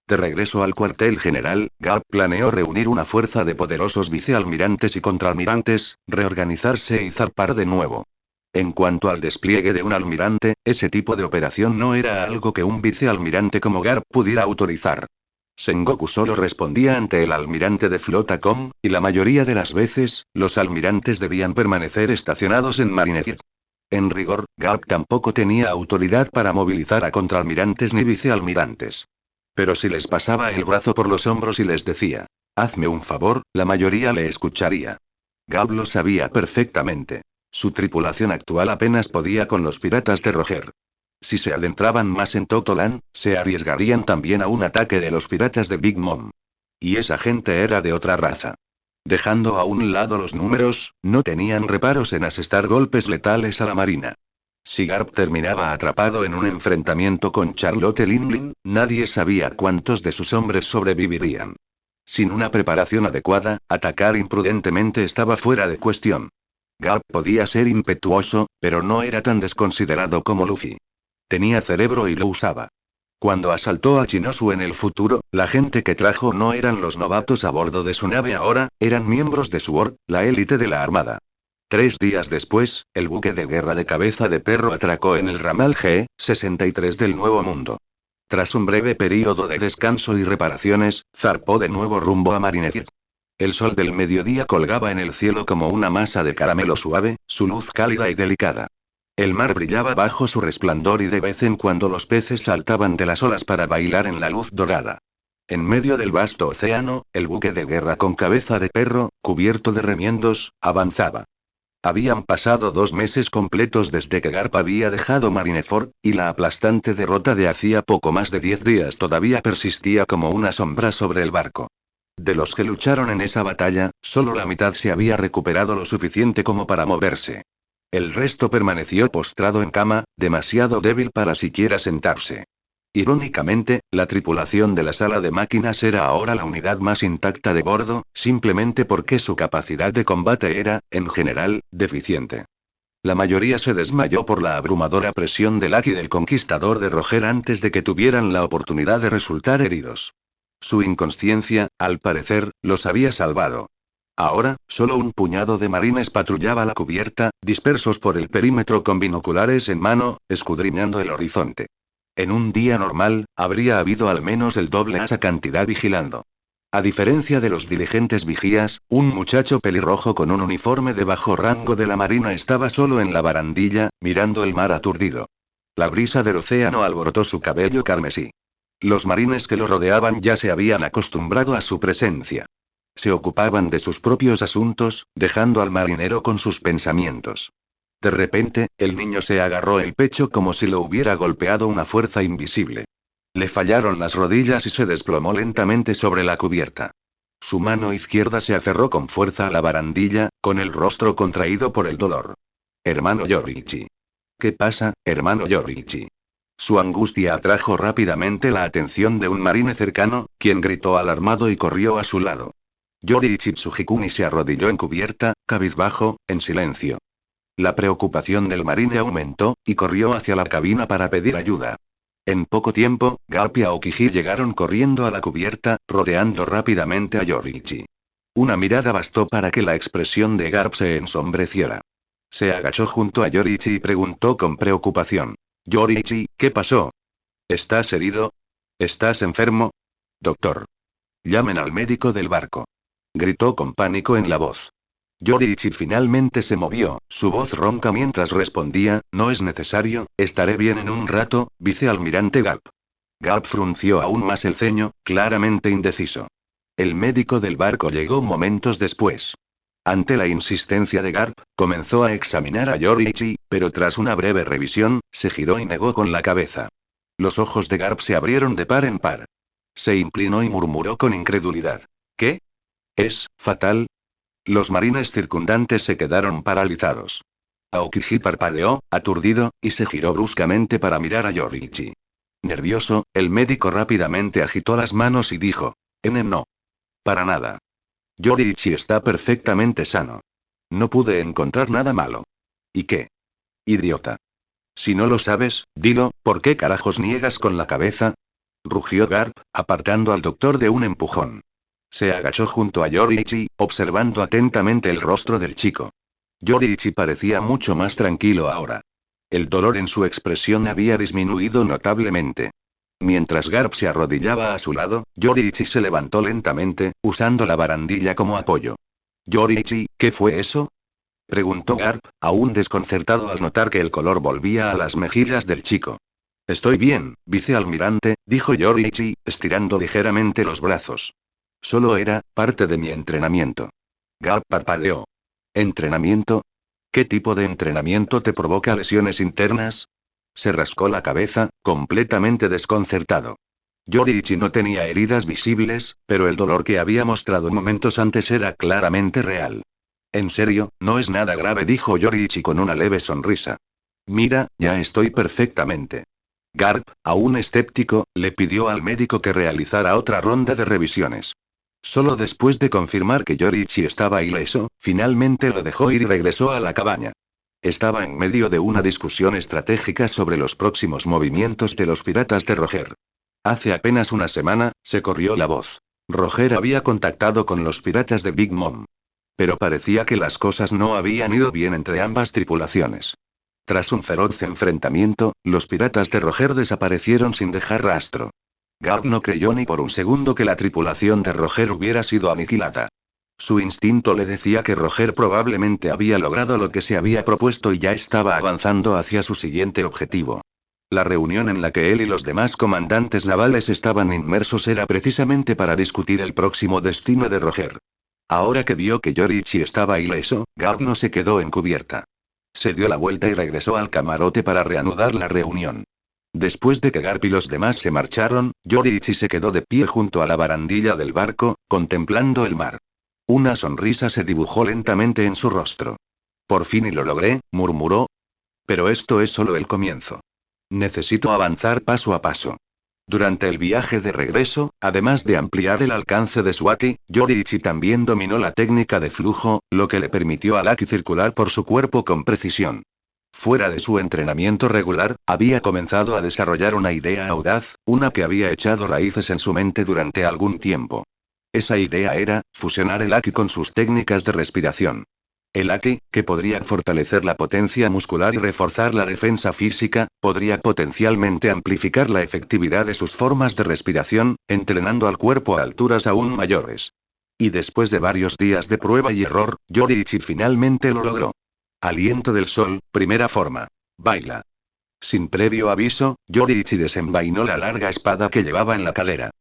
A: De regreso al cuartel general, Garp planeó reunir una fuerza de poderosos vicealmirantes y contraalmirantes, reorganizarse y zarpar de nuevo. En cuanto al despliegue de un almirante, ese tipo de operación no era algo que un vicealmirante como Garp pudiera autorizar. Sengoku solo respondía ante el almirante de flota Com, y la mayoría de las veces, los almirantes debían permanecer estacionados en Marineford. En rigor, Garp tampoco tenía autoridad para movilizar a contraalmirantes ni vicealmirantes. Pero si les pasaba el brazo por los hombros y les decía, hazme un favor, la mayoría le escucharía. Garp lo sabía perfectamente. Su tripulación actual apenas podía con los piratas de Roger. Si se adentraban más en Totolan, se arriesgarían también a un ataque de los piratas de Big Mom. Y esa gente era de otra raza. Dejando a un lado los números, no tenían reparos en asestar golpes letales a la marina. Si Garp terminaba atrapado en un enfrentamiento con Charlotte Lindley, nadie sabía cuántos de sus hombres sobrevivirían. Sin una preparación adecuada, atacar imprudentemente estaba fuera de cuestión. Garp podía ser impetuoso, pero no era tan desconsiderado como Luffy. Tenía cerebro y lo usaba. Cuando asaltó a Shinosu en el futuro, la gente que trajo no eran los novatos a bordo de su nave ahora, eran miembros de SWORD, la élite de la armada. 3 días después, el buque de guerra de cabeza de perro atracó en el ramal G-63 del Nuevo Mundo. Tras un breve período de descanso y reparaciones, zarpó de nuevo rumbo a Marineford. El sol del mediodía colgaba en el cielo como una masa de caramelo suave, su luz cálida y delicada. El mar brillaba bajo su resplandor y de vez en cuando los peces saltaban de las olas para bailar en la luz dorada. En medio del vasto océano, el buque de guerra con cabeza de perro, cubierto de remiendos, avanzaba. Habían pasado 2 meses completos desde que Garp había dejado Marineford, y la aplastante derrota de hacía poco más de 10 días todavía persistía como una sombra sobre el barco. De los que lucharon en esa batalla, solo la mitad se había recuperado lo suficiente como para moverse. El resto permaneció postrado en cama, demasiado débil para siquiera sentarse. Irónicamente, la tripulación de la sala de máquinas era ahora la unidad más intacta de bordo, simplemente porque su capacidad de combate era, en general, deficiente. La mayoría se desmayó por la abrumadora presión del Aki del Conquistador de Roger antes de que tuvieran la oportunidad de resultar heridos. Su inconsciencia, al parecer, los había salvado. Ahora, solo un puñado de marines patrullaba la cubierta, dispersos por el perímetro con binoculares en mano, escudriñando el horizonte. En un día normal, habría habido al menos el doble esa cantidad vigilando. A diferencia de los diligentes vigías, un muchacho pelirrojo con un uniforme de bajo rango de la marina estaba solo en la barandilla, mirando el mar aturdido. La brisa del océano alborotó su cabello carmesí. Los marines que lo rodeaban ya se habían acostumbrado a su presencia. Se ocupaban de sus propios asuntos, dejando al marinero con sus pensamientos. De repente, el niño se agarró el pecho como si lo hubiera golpeado una fuerza invisible. Le fallaron las rodillas y se desplomó lentamente sobre la cubierta. Su mano izquierda se aferró con fuerza a la barandilla, con el rostro contraído por el dolor. Hermano Yoriichi. ¿Qué pasa, hermano Yoriichi? Su angustia atrajo rápidamente la atención de un marine cercano, quien gritó alarmado y corrió a su lado. Yoriichi Tsujikuni se arrodilló en cubierta, cabizbajo, en silencio. La preocupación del marine aumentó, y corrió hacia la cabina para pedir ayuda. En poco tiempo, Garp y Aokiji llegaron corriendo a la cubierta, rodeando rápidamente a Yoriichi. Una mirada bastó para que la expresión de Garp se ensombreciera. Se agachó junto a Yoriichi y preguntó con preocupación. Yoriichi, ¿qué pasó? ¿Estás herido? ¿Estás enfermo? Doctor. Llamen al médico del barco. Gritó con pánico en la voz. Yoriichi finalmente se movió, su voz ronca mientras respondía, no es necesario, estaré bien en un rato, vicealmirante Garp. Garp frunció aún más el ceño, claramente indeciso. El médico del barco llegó momentos después. Ante la insistencia de Garp, comenzó a examinar a Yoriichi, pero tras una breve revisión, se giró y negó con la cabeza. Los ojos de Garp se abrieron de par en par. Se inclinó y murmuró con incredulidad. ¿Qué? ¿Es fatal? Los marines circundantes se quedaron paralizados. Aokiji parpadeó, aturdido, y se giró bruscamente para mirar a Yoriichi. Nervioso, el médico rápidamente agitó las manos y dijo: No. Para nada. Yoriichi está perfectamente sano. No pude encontrar nada malo. ¿Y qué? Idiota. Si no lo sabes, dilo, ¿por qué carajos niegas con la cabeza? Rugió Garp, apartando al doctor de un empujón. Se agachó junto a Yoriichi, observando atentamente el rostro del chico. Yoriichi parecía mucho más tranquilo ahora. El dolor en su expresión había disminuido notablemente. Mientras Garp se arrodillaba a su lado, Yoriichi se levantó lentamente, usando la barandilla como apoyo. Yoriichi, ¿qué fue eso? Preguntó Garp, aún desconcertado al notar que el color volvía a las mejillas del chico. Estoy bien, vicealmirante, dijo Yoriichi, estirando ligeramente los brazos. Solo era parte de mi entrenamiento. Garp parpadeó. ¿Entrenamiento? ¿Qué tipo de entrenamiento te provoca lesiones internas? Se rascó la cabeza, completamente desconcertado. Yoriichi no tenía heridas visibles, pero el dolor que había mostrado momentos antes era claramente real. En serio, no es nada grave, dijo Yoriichi con una leve sonrisa. Mira, ya estoy perfectamente. Garp, aún escéptico, le pidió al médico que realizara otra ronda de revisiones. Solo después de confirmar que Yoriichi estaba ileso, finalmente lo dejó ir y regresó a la cabaña. Estaba en medio de una discusión estratégica sobre los próximos movimientos de los piratas de Roger. Hace apenas una semana, se corrió la voz. Roger había contactado con los piratas de Big Mom. Pero parecía que las cosas no habían ido bien entre ambas tripulaciones. Tras un feroz enfrentamiento, los piratas de Roger desaparecieron sin dejar rastro. Garp no creyó ni por un segundo que la tripulación de Roger hubiera sido aniquilada. Su instinto le decía que Roger probablemente había logrado lo que se había propuesto y ya estaba avanzando hacia su siguiente objetivo. La reunión en la que él y los demás comandantes navales estaban inmersos era precisamente para discutir el próximo destino de Roger. Ahora que vio que Yoriichi estaba ileso, Garp no se quedó en cubierta. Se dio la vuelta y regresó al camarote para reanudar la reunión. Después de que Garp y los demás se marcharon, Yoriichi se quedó de pie junto a la barandilla del barco, contemplando el mar. Una sonrisa se dibujó lentamente en su rostro. Por fin y lo logré, murmuró. Pero esto es solo el comienzo. Necesito avanzar paso a paso. Durante el viaje de regreso, además de ampliar el alcance de su Aki, Yoriichi también dominó la técnica de flujo, lo que le permitió al Aki circular por su cuerpo con precisión. Fuera de su entrenamiento regular, había comenzado a desarrollar una idea audaz, una que había echado raíces en su mente durante algún tiempo. Esa idea era, fusionar el Aki con sus técnicas de respiración. El Aki, que podría fortalecer la potencia muscular y reforzar la defensa física, podría potencialmente amplificar la efectividad de sus formas de respiración, entrenando al cuerpo a alturas aún mayores. Y después de varios días de prueba y error, Yoriichi finalmente lo logró. Aliento del sol, primera forma. Baila. Sin previo aviso, Yoriichi desenvainó la larga espada que llevaba en la cadera.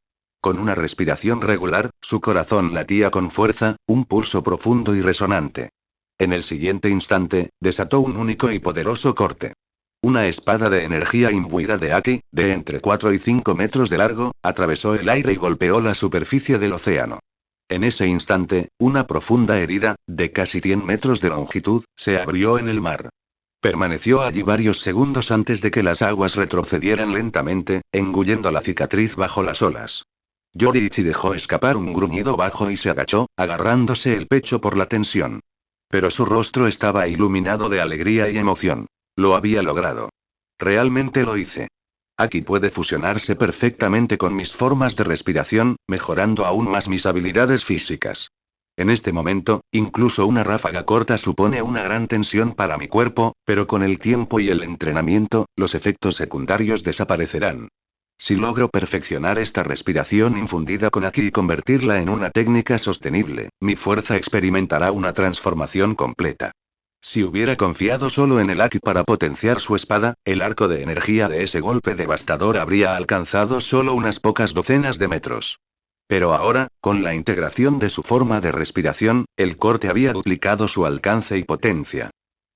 A: Con una respiración regular, su corazón latía con fuerza, un pulso profundo y resonante. En el siguiente instante, desató un único y poderoso corte. Una espada de energía imbuida de Aki, de entre 4 y 5 metros de largo, atravesó el aire y golpeó la superficie del océano. En ese instante, una profunda herida, de casi 100 metros de longitud, se abrió en el mar. Permaneció allí varios segundos antes de que las aguas retrocedieran lentamente, engullendo la cicatriz bajo las olas. Yoriichi dejó escapar un gruñido bajo y se agachó, agarrándose el pecho por la tensión. Pero su rostro estaba iluminado de alegría y emoción. Lo había logrado. Realmente lo hice. Aquí puede fusionarse perfectamente con mis formas de respiración, mejorando aún más mis habilidades físicas. En este momento, incluso una ráfaga corta supone una gran tensión para mi cuerpo, pero con el tiempo y el entrenamiento, los efectos secundarios desaparecerán. Si logro perfeccionar esta respiración infundida con Aki y convertirla en una técnica sostenible, mi fuerza experimentará una transformación completa. Si hubiera confiado solo en el Aki para potenciar su espada, el arco de energía de ese golpe devastador habría alcanzado solo unas pocas docenas de metros. Pero ahora, con la integración de su forma de respiración, el corte había duplicado su alcance y potencia.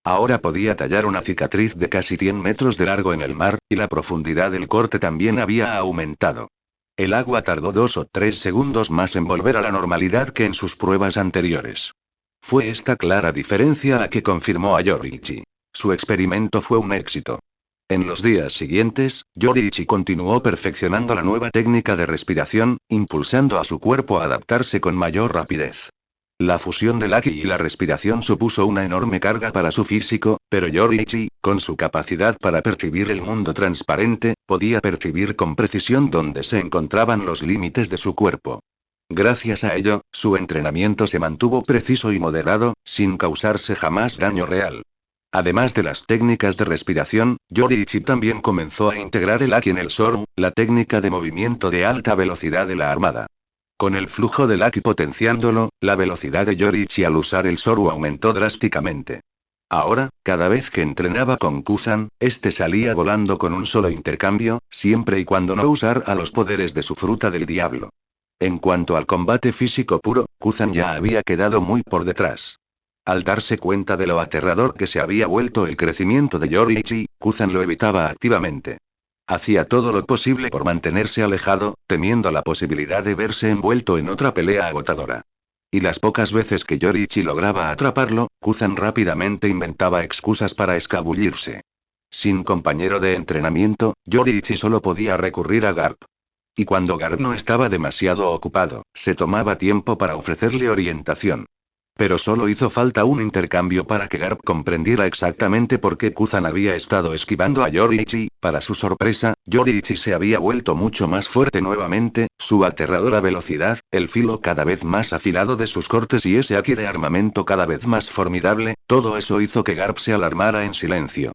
A: Ahora podía tallar una cicatriz de casi 100 metros de largo en el mar, y la profundidad del corte también había aumentado. El agua tardó 2 o 3 segundos más en volver a la normalidad que en sus pruebas anteriores. Fue esta clara diferencia la que confirmó a Yoriichi. Su experimento fue un éxito. En los días siguientes, Yoriichi continuó perfeccionando la nueva técnica de respiración, impulsando a su cuerpo a adaptarse con mayor rapidez. La fusión del Aki y la respiración supuso una enorme carga para su físico, pero Yoriichi, con su capacidad para percibir el mundo transparente, podía percibir con precisión dónde se encontraban los límites de su cuerpo. Gracias a ello, su entrenamiento se mantuvo preciso y moderado, sin causarse jamás daño real. Además de las técnicas de respiración, Yoriichi también comenzó a integrar el Aki en el Soru, la técnica de movimiento de alta velocidad de la armada. Con el flujo del Aki potenciándolo, la velocidad de Yoriichi al usar el Soru aumentó drásticamente. Ahora, cada vez que entrenaba con Kusan, este salía volando con un solo intercambio, siempre y cuando no usara los poderes de su fruta del diablo. En cuanto al combate físico puro, Kusan ya había quedado muy por detrás. Al darse cuenta de lo aterrador que se había vuelto el crecimiento de Yoriichi, Kusan lo evitaba activamente. Hacía todo lo posible por mantenerse alejado, temiendo la posibilidad de verse envuelto en otra pelea agotadora. Y las pocas veces que Yoriichi lograba atraparlo, Kusan rápidamente inventaba excusas para escabullirse. Sin compañero de entrenamiento, Yoriichi solo podía recurrir a Garp. Y cuando Garp no estaba demasiado ocupado, se tomaba tiempo para ofrecerle orientación. Pero solo hizo falta un intercambio para que Garp comprendiera exactamente por qué Kusan había estado esquivando a Yoriichi. Para su sorpresa, Yoriichi se había vuelto mucho más fuerte nuevamente, su aterradora velocidad, el filo cada vez más afilado de sus cortes y ese Aki de armamento cada vez más formidable, todo eso hizo que Garp se alarmara en silencio.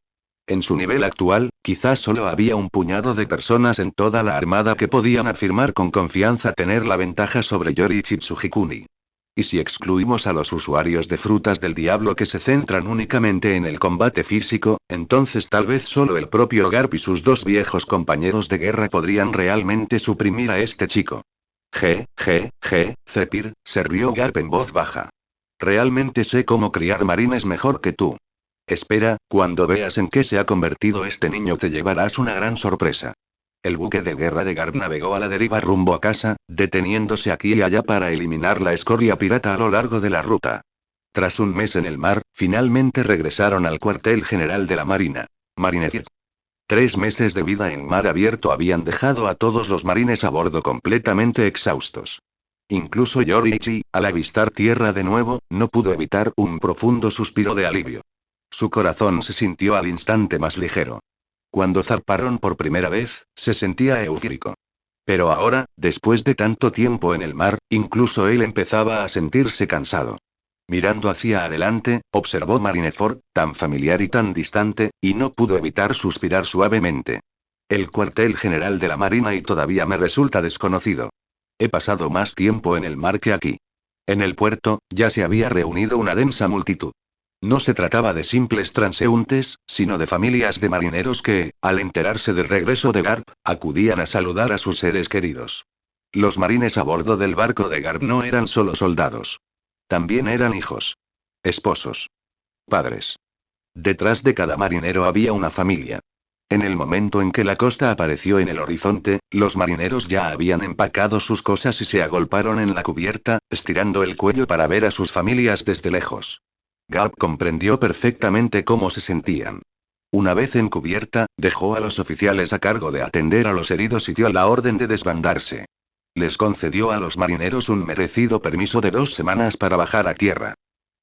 A: En su nivel actual, quizás solo había un puñado de personas en toda la armada que podían afirmar con confianza tener la ventaja sobre Yoriichi Tsujikuni. Y si excluimos a los usuarios de frutas del diablo que se centran únicamente en el combate físico, entonces tal vez solo el propio Garp y sus dos viejos compañeros de guerra podrían realmente suprimir a este chico. Zephyr, se rió Garp en voz baja. Realmente sé cómo criar marines mejor que tú. Espera, cuando veas en qué se ha convertido este niño te llevarás una gran sorpresa. El buque de guerra de Garp navegó a la deriva rumbo a casa, deteniéndose aquí y allá para eliminar la escoria pirata a lo largo de la ruta. Tras un mes en el mar, finalmente regresaron al cuartel general de la Marina. Marineford. 3 meses de vida en mar abierto habían dejado a todos los marines a bordo completamente exhaustos. Incluso Yoriichi, al avistar tierra de nuevo, no pudo evitar un profundo suspiro de alivio. Su corazón se sintió al instante más ligero. Cuando zarparon por primera vez, se sentía eufórico. Pero ahora, después de tanto tiempo en el mar, incluso él empezaba a sentirse cansado. Mirando hacia adelante, observó Marineford, tan familiar y tan distante, y no pudo evitar suspirar suavemente. El cuartel general de la Marina y todavía me resulta desconocido. He pasado más tiempo en el mar que aquí. En el puerto, ya se había reunido una densa multitud. No se trataba de simples transeúntes, sino de familias de marineros que, al enterarse del regreso de Garp, acudían a saludar a sus seres queridos. Los marines a bordo del barco de Garp no eran solo soldados. También eran hijos. Esposos. Padres. Detrás de cada marinero había una familia. En el momento en que la costa apareció en el horizonte, los marineros ya habían empacado sus cosas y se agolparon en la cubierta, estirando el cuello para ver a sus familias desde lejos. Garp comprendió perfectamente cómo se sentían. Una vez en cubierta, dejó a los oficiales a cargo de atender a los heridos y dio la orden de desbandarse. Les concedió a los marineros un merecido permiso de 2 semanas para bajar a tierra.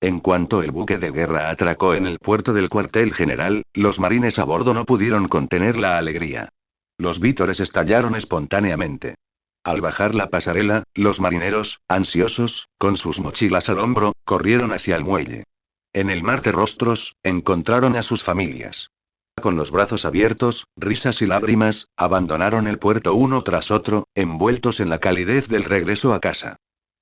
A: En cuanto el buque de guerra atracó en el puerto del cuartel general, los marines a bordo no pudieron contener la alegría. Los vítores estallaron espontáneamente. Al bajar la pasarela, los marineros, ansiosos, con sus mochilas al hombro, corrieron hacia el muelle. En el mar de rostros, encontraron a sus familias. Con los brazos abiertos, risas y lágrimas, abandonaron el puerto uno tras otro, envueltos en la calidez del regreso a casa.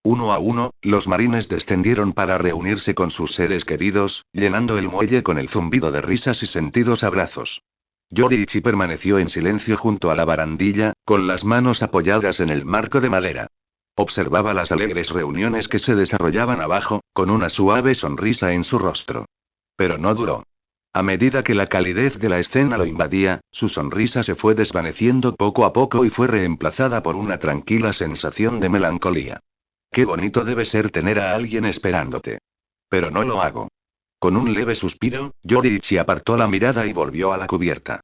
A: Uno a uno, los marines descendieron para reunirse con sus seres queridos, llenando el muelle con el zumbido de risas y sentidos abrazos. Yoriichi permaneció en silencio junto a la barandilla, con las manos apoyadas en el marco de madera. Observaba las alegres reuniones que se desarrollaban abajo, con una suave sonrisa en su rostro. Pero no duró. A medida que la calidez de la escena lo invadía, su sonrisa se fue desvaneciendo poco a poco y fue reemplazada por una tranquila sensación de melancolía. Qué bonito debe ser tener a alguien esperándote. Pero no lo hago. Con un leve suspiro, Yoriichi apartó la mirada y volvió a la cubierta.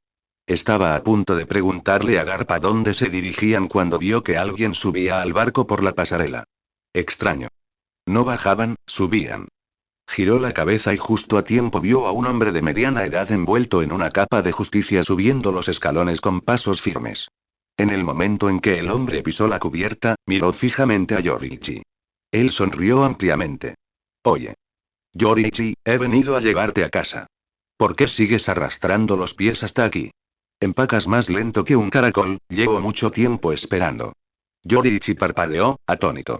A: Estaba a punto de preguntarle a Garp a dónde se dirigían cuando vio que alguien subía al barco por la pasarela. Extraño. No bajaban, subían. Giró la cabeza y justo a tiempo vio a un hombre de mediana edad envuelto en una capa de justicia subiendo los escalones con pasos firmes. En el momento en que el hombre pisó la cubierta, miró fijamente a Yoriichi. Él sonrió ampliamente. Oye. Yoriichi, he venido a llevarte a casa. ¿Por qué sigues arrastrando los pies hasta aquí? Empacas más lento que un caracol, llevo mucho tiempo esperando. Yoriichi parpadeó, atónito.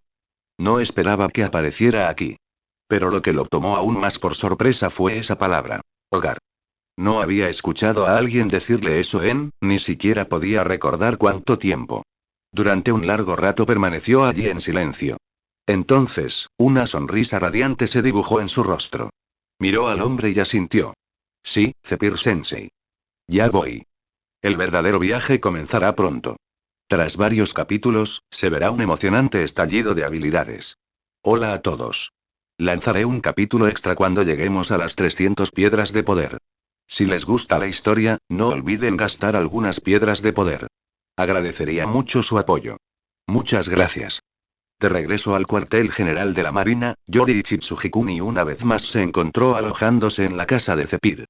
A: No esperaba que apareciera aquí. Pero lo que lo tomó aún más por sorpresa fue esa palabra. Hogar. No había escuchado a alguien decirle eso ni siquiera podía recordar cuánto tiempo. Durante un largo rato permaneció allí en silencio. Entonces, una sonrisa radiante se dibujó en su rostro. Miró al hombre y asintió. Sí, Zephyr-sensei. Ya voy. El verdadero viaje comenzará pronto. Tras varios capítulos, se verá un emocionante estallido de habilidades. Hola a todos. Lanzaré un capítulo extra cuando lleguemos a las 300 piedras de poder. Si les gusta la historia, no olviden gastar algunas piedras de poder. Agradecería mucho su apoyo. Muchas gracias. De regreso al cuartel general de la Marina, Yoriichi Tsujikuni una vez más se encontró alojándose en la casa de Zephyr.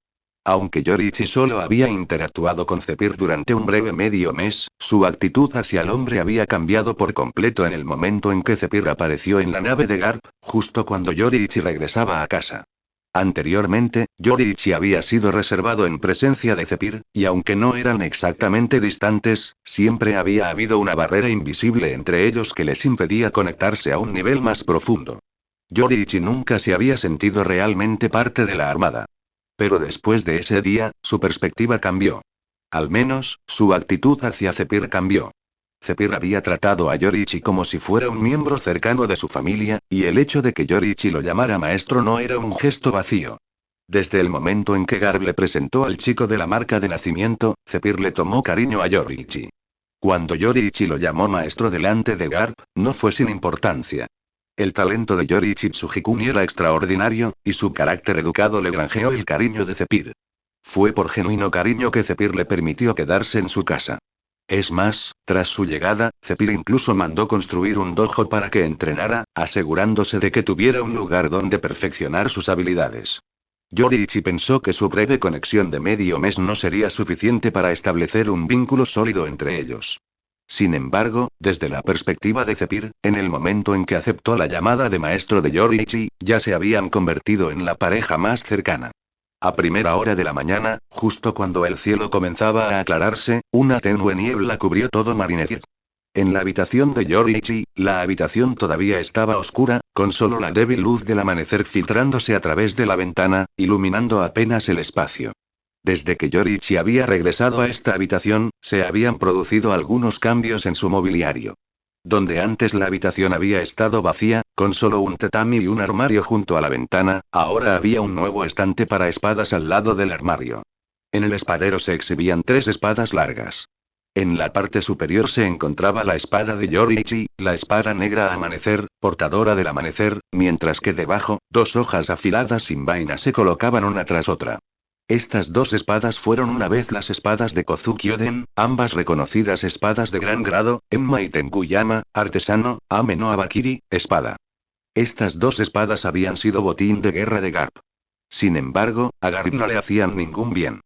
A: Aunque Yoriichi solo había interactuado con Zephyr durante un breve medio mes, su actitud hacia el hombre había cambiado por completo en el momento en que Zephyr apareció en la nave de Garp, justo cuando Yoriichi regresaba a casa. Anteriormente, Yoriichi había sido reservado en presencia de Zephyr, y aunque no eran exactamente distantes, siempre había habido una barrera invisible entre ellos que les impedía conectarse a un nivel más profundo. Yoriichi nunca se había sentido realmente parte de la armada. Pero después de ese día, su perspectiva cambió. Al menos, su actitud hacia Zephyr cambió. Zephyr había tratado a Yoriichi como si fuera un miembro cercano de su familia, y el hecho de que Yoriichi lo llamara maestro no era un gesto vacío. Desde el momento en que Garp le presentó al chico de la marca de nacimiento, Zephyr le tomó cariño a Yoriichi. Cuando Yoriichi lo llamó maestro delante de Garp, no fue sin importancia. El talento de Yoriichi Tsujikuni era extraordinario, y su carácter educado le granjeó el cariño de Zephyr. Fue por genuino cariño que Zephyr le permitió quedarse en su casa. Es más, tras su llegada, Zephyr incluso mandó construir un dojo para que entrenara, asegurándose de que tuviera un lugar donde perfeccionar sus habilidades. Yoriichi pensó que su breve conexión de medio mes no sería suficiente para establecer un vínculo sólido entre ellos. Sin embargo, desde la perspectiva de Zephyr, en el momento en que aceptó la llamada de maestro de Yoriichi, ya se habían convertido en la pareja más cercana. A primera hora de la mañana, justo cuando el cielo comenzaba a aclararse, una tenue niebla cubrió todo Marineford. En la habitación de Yoriichi, la habitación todavía estaba oscura, con solo la débil luz del amanecer filtrándose a través de la ventana, iluminando apenas el espacio. Desde que Yoriichi había regresado a esta habitación, se habían producido algunos cambios en su mobiliario. Donde antes la habitación había estado vacía, con solo un tatami y un armario junto a la ventana, ahora había un nuevo estante para espadas al lado del armario. En el espadero se exhibían 3 espadas largas. En la parte superior se encontraba la espada de Yoriichi, la espada negra Amanecer, portadora del amanecer, mientras que debajo, 2 hojas afiladas sin vaina se colocaban una tras otra. Estas 2 espadas fueron una vez las espadas de Kozuki Oden, ambas reconocidas espadas de gran grado, Enma y Tenkuyama, artesano, Ame no Abakiri, espada. Estas 2 espadas habían sido botín de guerra de Garp. Sin embargo, a Garp no le hacían ningún bien.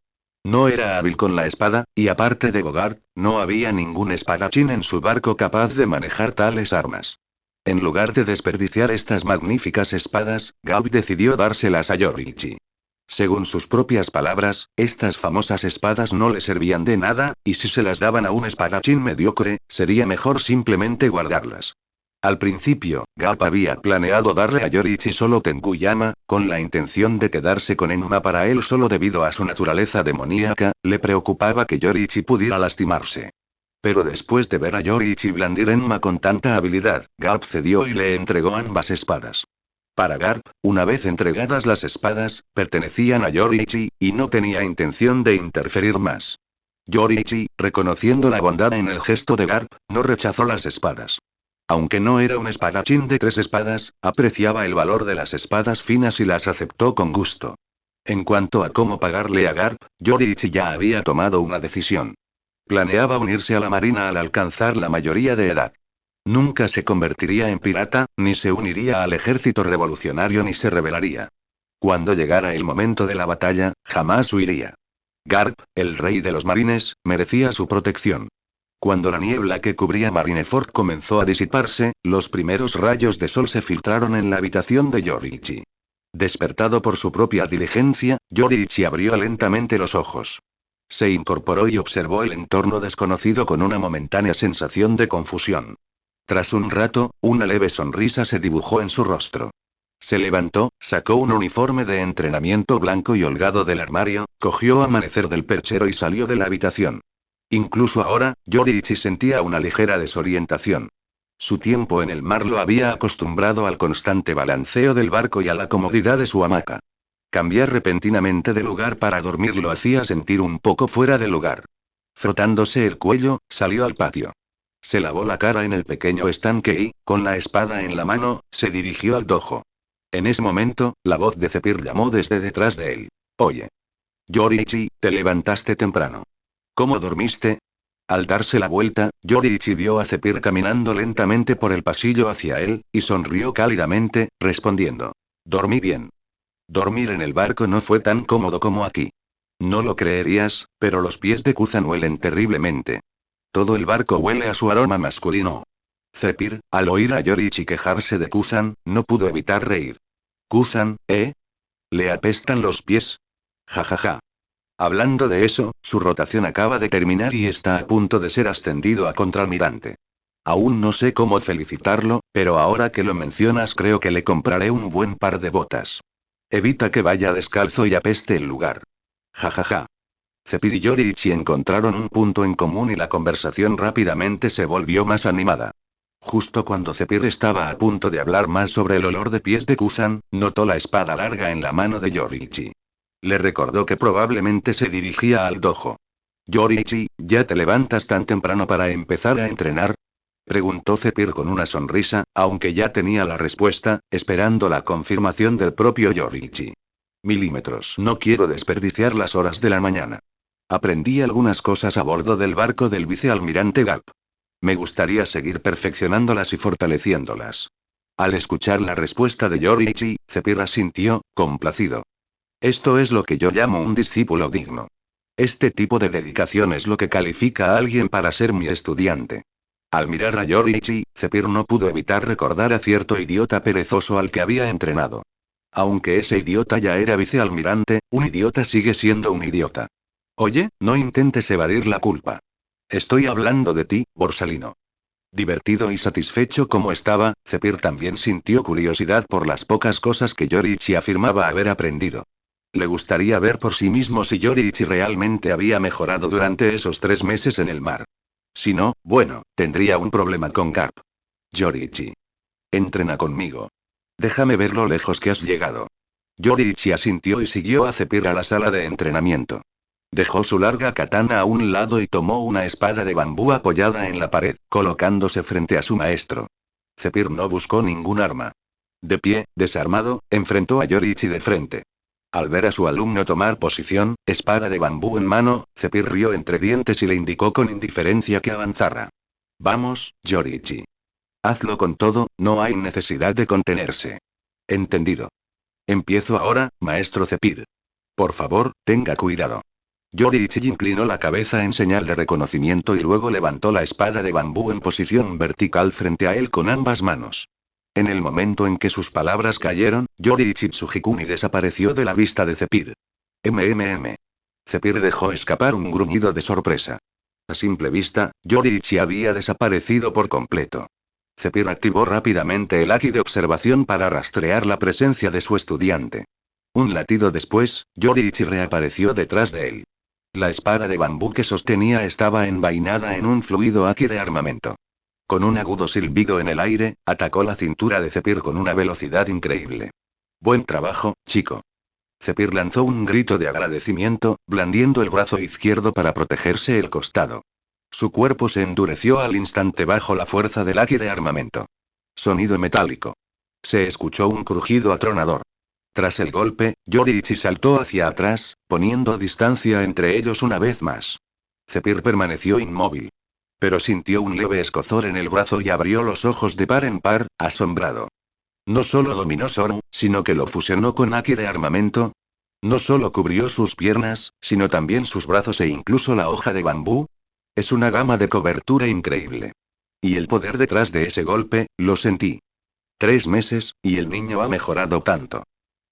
A: No era hábil con la espada, y aparte de Bogart, no había ningún espadachín en su barco capaz de manejar tales armas. En lugar de desperdiciar estas magníficas espadas, Garp decidió dárselas a Yoriichi. Según sus propias palabras, estas famosas espadas no le servían de nada, y si se las daban a un espadachín mediocre, sería mejor simplemente guardarlas. Al principio, Garp había planeado darle a Yoriichi solo Tenkuyama, con la intención de quedarse con Enma para él solo debido a su naturaleza demoníaca, le preocupaba que Yoriichi pudiera lastimarse. Pero después de ver a Yoriichi blandir Enma con tanta habilidad, Garp cedió y le entregó ambas espadas. Para Garp, una vez entregadas las espadas, pertenecían a Yoriichi, y no tenía intención de interferir más. Yoriichi, reconociendo la bondad en el gesto de Garp, no rechazó las espadas. Aunque no era un espadachín de 3 espadas, apreciaba el valor de las espadas finas y las aceptó con gusto. En cuanto a cómo pagarle a Garp, Yoriichi ya había tomado una decisión. Planeaba unirse a la marina al alcanzar la mayoría de edad. Nunca se convertiría en pirata, ni se uniría al ejército revolucionario ni se rebelaría. Cuando llegara el momento de la batalla, jamás huiría. Garp, el rey de los marines, merecía su protección. Cuando la niebla que cubría Marineford comenzó a disiparse, los primeros rayos de sol se filtraron en la habitación de Yoriichi. Despertado por su propia diligencia, Yoriichi abrió lentamente los ojos. Se incorporó y observó el entorno desconocido con una momentánea sensación de confusión. Tras un rato, una leve sonrisa se dibujó en su rostro. Se levantó, sacó un uniforme de entrenamiento blanco y holgado del armario, cogió Amanecer del perchero y salió de la habitación. Incluso ahora, Yoriichi sentía una ligera desorientación. Su tiempo en el mar lo había acostumbrado al constante balanceo del barco y a la comodidad de su hamaca. Cambiar repentinamente de lugar para dormir lo hacía sentir un poco fuera de lugar. Frotándose el cuello, salió al patio. Se lavó la cara en el pequeño estanque y, con la espada en la mano, se dirigió al dojo. En ese momento, la voz de Zephyr llamó desde detrás de él. Oye. Yoriichi, te levantaste temprano. ¿Cómo dormiste? Al darse la vuelta, Yoriichi vio a Zephyr caminando lentamente por el pasillo hacia él, y sonrió cálidamente, respondiendo. Dormí bien. Dormir en el barco no fue tan cómodo como aquí. No lo creerías, pero los pies de Kuzan huelen terriblemente. Todo el barco huele a su aroma masculino. Zephyr, al oír a Yoriichi quejarse de Kuzan, no pudo evitar reír. ¿Kuzan, eh? ¿Le apestan los pies? Jajaja. Hablando de eso, su rotación acaba de terminar y está a punto de ser ascendido a contraalmirante. Aún no sé cómo felicitarlo, pero ahora que lo mencionas creo que le compraré un buen par de botas. Evita que vaya descalzo y apeste el lugar. Jajaja. Zephyr y Yoriichi encontraron un punto en común y la conversación rápidamente se volvió más animada. Justo cuando Zephyr estaba a punto de hablar más sobre el olor de pies de Kuzan, notó la espada larga en la mano de Yoriichi. Le recordó que probablemente se dirigía al dojo. Yoriichi, ¿ya te levantas tan temprano para empezar a entrenar? Preguntó Zephyr con una sonrisa, aunque ya tenía la respuesta, esperando la confirmación del propio Yoriichi. Milímetros. No quiero desperdiciar las horas de la mañana. Aprendí algunas cosas a bordo del barco del vicealmirante Garp. Me gustaría seguir perfeccionándolas y fortaleciéndolas. Al escuchar la respuesta de Yoriichi, Zephyr asintió, complacido. Esto es lo que yo llamo un discípulo digno. Este tipo de dedicación es lo que califica a alguien para ser mi estudiante. Al mirar a Yoriichi, Zephyr no pudo evitar recordar a cierto idiota perezoso al que había entrenado. Aunque ese idiota ya era vicealmirante, un idiota sigue siendo un idiota. Oye, no intentes evadir la culpa. Estoy hablando de ti, Borsalino. Divertido y satisfecho como estaba, Zephyr también sintió curiosidad por las pocas cosas que Yoriichi afirmaba haber aprendido. Le gustaría ver por sí mismo si Yoriichi realmente había mejorado durante esos 3 meses en el mar. Si no, bueno, tendría un problema con Garp. Yoriichi. Entrena conmigo. Déjame ver lo lejos que has llegado. Yoriichi asintió y siguió a Zephyr a la sala de entrenamiento. Dejó su larga katana a un lado y tomó una espada de bambú apoyada en la pared, colocándose frente a su maestro. Zephyr no buscó ningún arma. De pie, desarmado, enfrentó a Yoriichi de frente. Al ver a su alumno tomar posición, espada de bambú en mano, Zephyr rió entre dientes y le indicó con indiferencia que avanzara. Vamos, Yoriichi. Hazlo con todo, no hay necesidad de contenerse. Entendido. Empiezo ahora, maestro Zephyr. Por favor, tenga cuidado. Yoriichi inclinó la cabeza en señal de reconocimiento y luego levantó la espada de bambú en posición vertical frente a él con ambas manos. En el momento en que sus palabras cayeron, Yoriichi Tsujikuni desapareció de la vista de Zephyr. MMM. Zephyr dejó escapar un gruñido de sorpresa. A simple vista, Yoriichi había desaparecido por completo. Zephyr activó rápidamente el haki de observación para rastrear la presencia de su estudiante. Un latido después, Yoriichi reapareció detrás de él. La espada de bambú que sostenía estaba envainada en un fluido haki de armamento. Con un agudo silbido en el aire, atacó la cintura de Zephyr con una velocidad increíble. Buen trabajo, chico. Zephyr lanzó un grito de agradecimiento, blandiendo el brazo izquierdo para protegerse el costado. Su cuerpo se endureció al instante bajo la fuerza del haki de armamento. Sonido metálico. Se escuchó un crujido atronador. Tras el golpe, Yoriichi saltó hacia atrás, poniendo distancia entre ellos una vez más. Zephyr permaneció inmóvil. Pero sintió un leve escozor en el brazo y abrió los ojos de par en par, asombrado. No solo dominó Soru, sino que lo fusionó con haki de armamento. No solo cubrió sus piernas, sino también sus brazos e incluso la hoja de bambú. Es una gama de cobertura increíble. Y el poder detrás de ese golpe, lo sentí. 3 meses, y el niño ha mejorado tanto.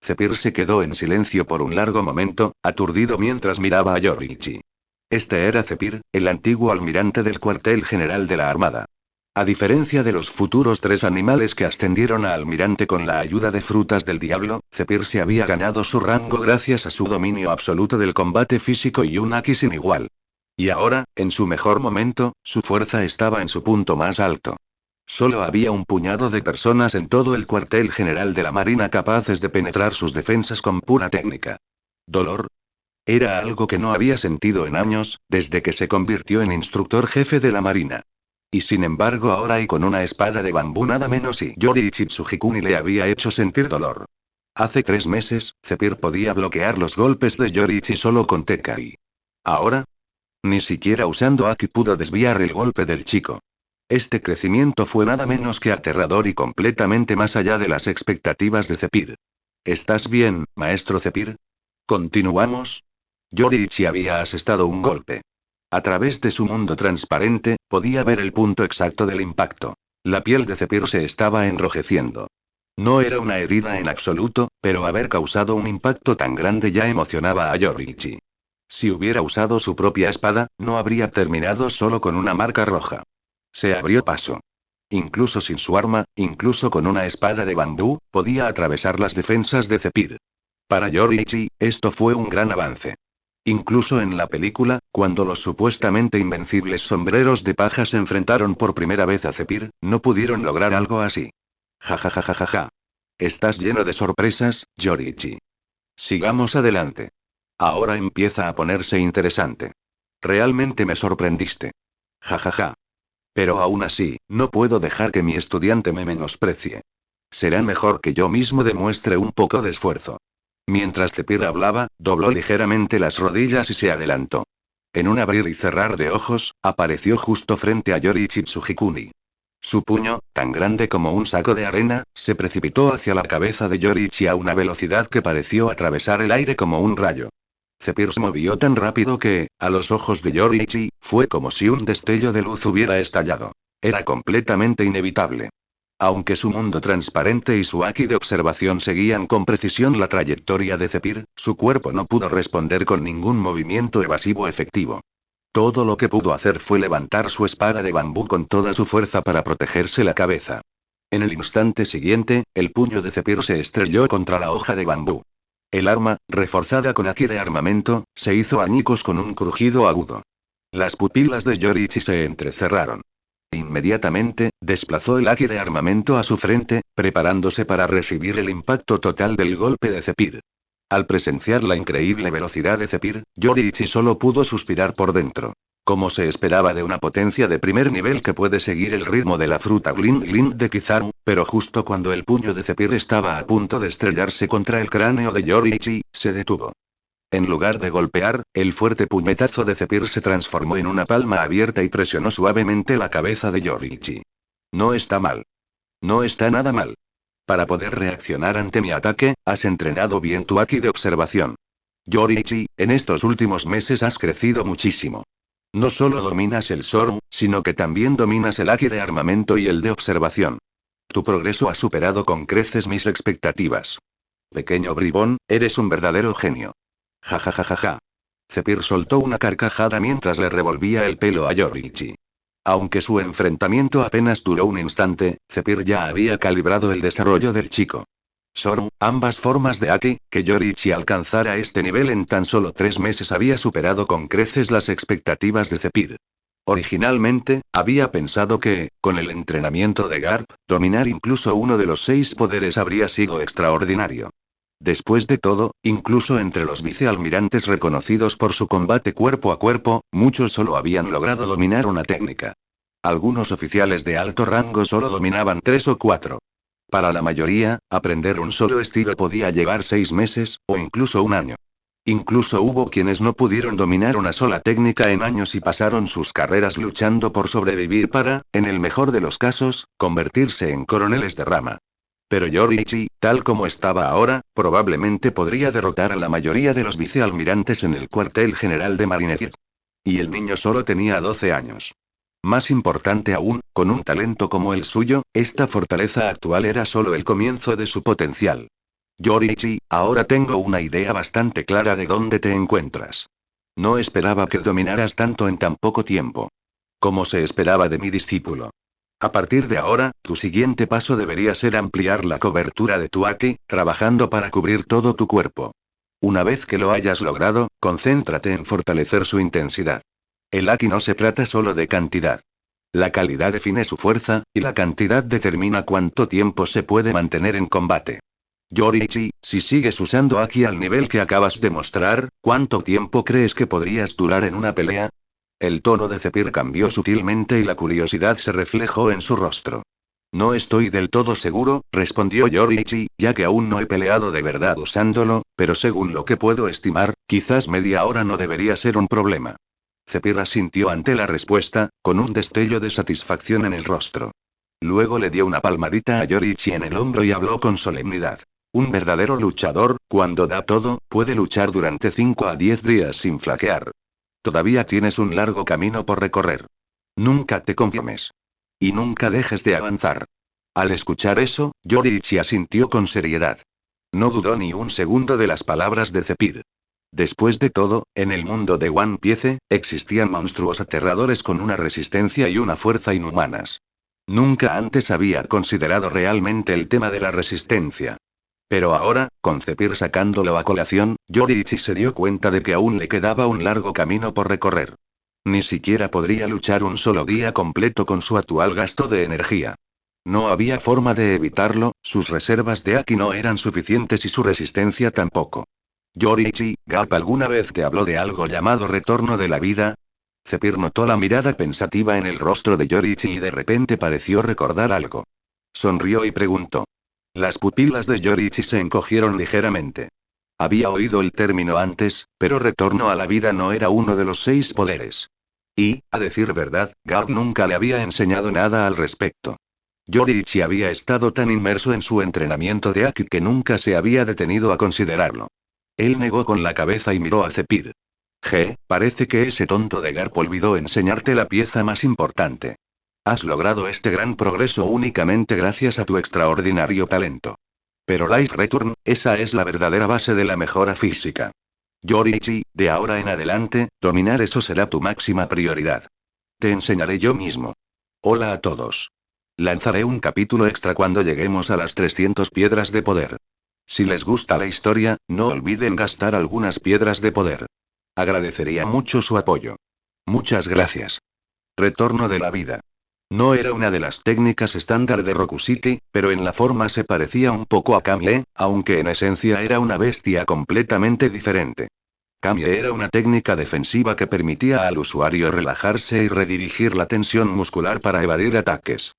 A: Zephyr se quedó en silencio por un largo momento, aturdido mientras miraba a Yoriichi. Este era Zephyr, el antiguo almirante del cuartel general de la Armada. A diferencia de los futuros 3 animales que ascendieron a almirante con la ayuda de frutas del diablo, Zephyr se había ganado su rango gracias a su dominio absoluto del combate físico y un haki sin igual. Y ahora, en su mejor momento, su fuerza estaba en su punto más alto. Solo había un puñado de personas en todo el cuartel general de la Marina capaces de penetrar sus defensas con pura técnica. ¿Dolor? Era algo que no había sentido en años, desde que se convirtió en instructor jefe de la Marina. Y sin embargo ahora y con una espada de bambú nada menos y Yoriichi Tsujikuni le había hecho sentir dolor. Hace 3 meses, Zephyr podía bloquear los golpes de Yoriichi solo con Tekai. Ahora, ni siquiera usando Haki pudo desviar el golpe del chico. Este crecimiento fue nada menos que aterrador y completamente más allá de las expectativas de Zephyr. ¿Estás bien, maestro Zephyr? ¿Continuamos? Yoriichi había asestado un golpe. A través de su mundo transparente, podía ver el punto exacto del impacto. La piel de Zephyr se estaba enrojeciendo. No era una herida en absoluto, pero haber causado un impacto tan grande ya emocionaba a Yoriichi. Si hubiera usado su propia espada, no habría terminado solo con una marca roja. Se abrió paso. Incluso sin su arma, incluso con una espada de bambú, podía atravesar las defensas de Zephyr. Para Yoriichi, esto fue un gran avance. Incluso en la película, cuando los supuestamente invencibles sombreros de paja se enfrentaron por primera vez a Zephyr, no pudieron lograr algo así. Ja ja ja ja ja ja. Estás lleno de sorpresas, Yoriichi. Sigamos adelante. Ahora empieza a ponerse interesante. Realmente me sorprendiste. Ja ja ja. Pero aún así, no puedo dejar que mi estudiante me menosprecie. Será mejor que yo mismo demuestre un poco de esfuerzo. Mientras Zephyr hablaba, dobló ligeramente las rodillas y se adelantó. En un abrir y cerrar de ojos, apareció justo frente a Yoriichi Tsujikuni. Su puño, tan grande como un saco de arena, se precipitó hacia la cabeza de Yoriichi a una velocidad que pareció atravesar el aire como un rayo. Zephyr se movió tan rápido que, a los ojos de Yoriichi, fue como si un destello de luz hubiera estallado. Era completamente inevitable. Aunque su mundo transparente y su haki de observación seguían con precisión la trayectoria de Zephyr, su cuerpo no pudo responder con ningún movimiento evasivo efectivo. Todo lo que pudo hacer fue levantar su espada de bambú con toda su fuerza para protegerse la cabeza. En el instante siguiente, el puño de Zephyr se estrelló contra la hoja de bambú. El arma, reforzada con haki de armamento, se hizo añicos con un crujido agudo. Las pupilas de Yoriichi se entrecerraron. Inmediatamente, desplazó el haki de armamento a su frente, preparándose para recibir el impacto total del golpe de Zephyr. Al presenciar la increíble velocidad de Zephyr, Yoriichi solo pudo suspirar por dentro. Como se esperaba de una potencia de primer nivel que puede seguir el ritmo de la fruta Glint Glint de Kizaru, pero justo cuando el puño de Zephyr estaba a punto de estrellarse contra el cráneo de Yoriichi, se detuvo. En lugar de golpear, el fuerte puñetazo de Zephyr se transformó en una palma abierta y presionó suavemente la cabeza de Yoriichi. No está mal. No está nada mal. Para poder reaccionar ante mi ataque, has entrenado bien tu haki de observación. Yoriichi, en estos últimos meses has crecido muchísimo. No solo dominas el Soru, sino que también dominas el haki de armamento y el de observación. Tu progreso ha superado con creces mis expectativas. Pequeño bribón, eres un verdadero genio. Ja ja ja ja ja. Zephyr soltó una carcajada mientras le revolvía el pelo a Yoriichi. Aunque su enfrentamiento apenas duró un instante, Zephyr ya había calibrado el desarrollo del chico. Soru, ambas formas de haki, que Yoriichi alcanzara este nivel en tan solo 3 meses había superado con creces las expectativas de Zephyr. Originalmente, había pensado que, con el entrenamiento de Garp, dominar incluso uno de los 6 poderes habría sido extraordinario. Después de todo, incluso entre los vicealmirantes reconocidos por su combate cuerpo a cuerpo, muchos solo habían logrado dominar una técnica. Algunos oficiales de alto rango solo dominaban 3 o 4. Para la mayoría, aprender un solo estilo podía llevar 6 meses, o incluso un año. Incluso hubo quienes no pudieron dominar una sola técnica en años y pasaron sus carreras luchando por sobrevivir para, en el mejor de los casos, convertirse en coroneles de rama. Pero Yoriichi, tal como estaba ahora, probablemente podría derrotar a la mayoría de los vicealmirantes en el cuartel general de Marineford. Y el niño solo tenía 12 años. Más importante aún, con un talento como el suyo, esta fortaleza actual era solo el comienzo de su potencial. Yoriichi, ahora tengo una idea bastante clara de dónde te encuentras. No esperaba que dominaras tanto en tan poco tiempo. Como se esperaba de mi discípulo. A partir de ahora, tu siguiente paso debería ser ampliar la cobertura de tu Aki, trabajando para cubrir todo tu cuerpo. Una vez que lo hayas logrado, concéntrate en fortalecer su intensidad. El Aki no se trata solo de cantidad. La calidad define su fuerza, y la cantidad determina cuánto tiempo se puede mantener en combate. Yoriichi, si sigues usando Aki al nivel que acabas de mostrar, ¿cuánto tiempo crees que podrías durar en una pelea? El tono de Zephyr cambió sutilmente y la curiosidad se reflejó en su rostro. No estoy del todo seguro, respondió Yoriichi, ya que aún no he peleado de verdad usándolo, pero según lo que puedo estimar, quizás media hora no debería ser un problema. Zephyr asintió ante la respuesta, con un destello de satisfacción en el rostro. Luego le dio una palmadita a Yoriichi en el hombro y habló con solemnidad. Un verdadero luchador, cuando da todo, puede luchar durante 5 a 10 días sin flaquear. Todavía tienes un largo camino por recorrer. Nunca te conformes. Y nunca dejes de avanzar. Al escuchar eso, Yoriichi asintió con seriedad. No dudó ni un segundo de las palabras de Zephyr. Después de todo, en el mundo de One Piece, existían monstruos aterradores con una resistencia y una fuerza inhumanas. Nunca antes había considerado realmente el tema de la resistencia. Pero ahora, con Zephyr sacándolo a colación, Yoriichi se dio cuenta de que aún le quedaba un largo camino por recorrer. Ni siquiera podría luchar un solo día completo con su actual gasto de energía. No había forma de evitarlo, sus reservas de Aki no eran suficientes y su resistencia tampoco. Yoriichi, ¿Garp alguna vez te habló de algo llamado retorno de la vida? Zephyr notó la mirada pensativa en el rostro de Yoriichi y de repente pareció recordar algo. Sonrió y preguntó. Las pupilas de Yoriichi se encogieron ligeramente. Había oído el término antes, pero retorno a la vida no era uno de los 6 poderes. Y, a decir verdad, Garp nunca le había enseñado nada al respecto. Yoriichi había estado tan inmerso en su entrenamiento de Aki que nunca se había detenido a considerarlo. Él negó con la cabeza y miró a Zephyr. Parece que ese tonto de Garp olvidó enseñarte la pieza más importante. Has logrado este gran progreso únicamente gracias a tu extraordinario talento. Pero Life Return, esa es la verdadera base de la mejora física. Yoriichi, de ahora en adelante, dominar eso será tu máxima prioridad. Te enseñaré yo mismo. Hola a todos. Lanzaré un capítulo extra cuando lleguemos a las 300 piedras de poder. Si les gusta la historia, no olviden gastar algunas piedras de poder. Agradecería mucho su apoyo. Muchas gracias. Retorno de la vida. No era una de las técnicas estándar de Roku City, pero en la forma se parecía un poco a Kamie, aunque en esencia era una bestia completamente diferente. Kamie era una técnica defensiva que permitía al usuario relajarse y redirigir la tensión muscular para evadir ataques.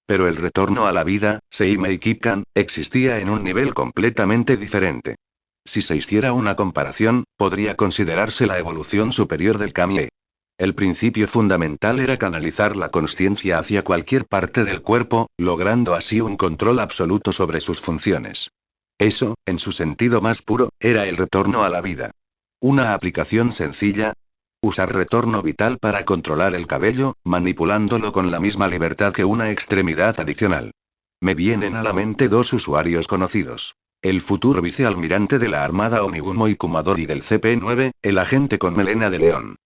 A: Pero el retorno a la vida, Seimei Kipkan, existía en un nivel completamente diferente. Si se hiciera una comparación, podría considerarse la evolución superior del Kamie. El principio fundamental era canalizar la consciencia hacia cualquier parte del cuerpo, logrando así un control absoluto sobre sus funciones. Eso, en su sentido más puro, era el retorno a la vida. Una aplicación sencilla. Usar retorno vital para controlar el cabello, manipulándolo con la misma libertad que una extremidad adicional. Me vienen a la mente 2 usuarios conocidos. El futuro vicealmirante de la Armada Onigumo y Kumadori del CP9, el agente con melena de león.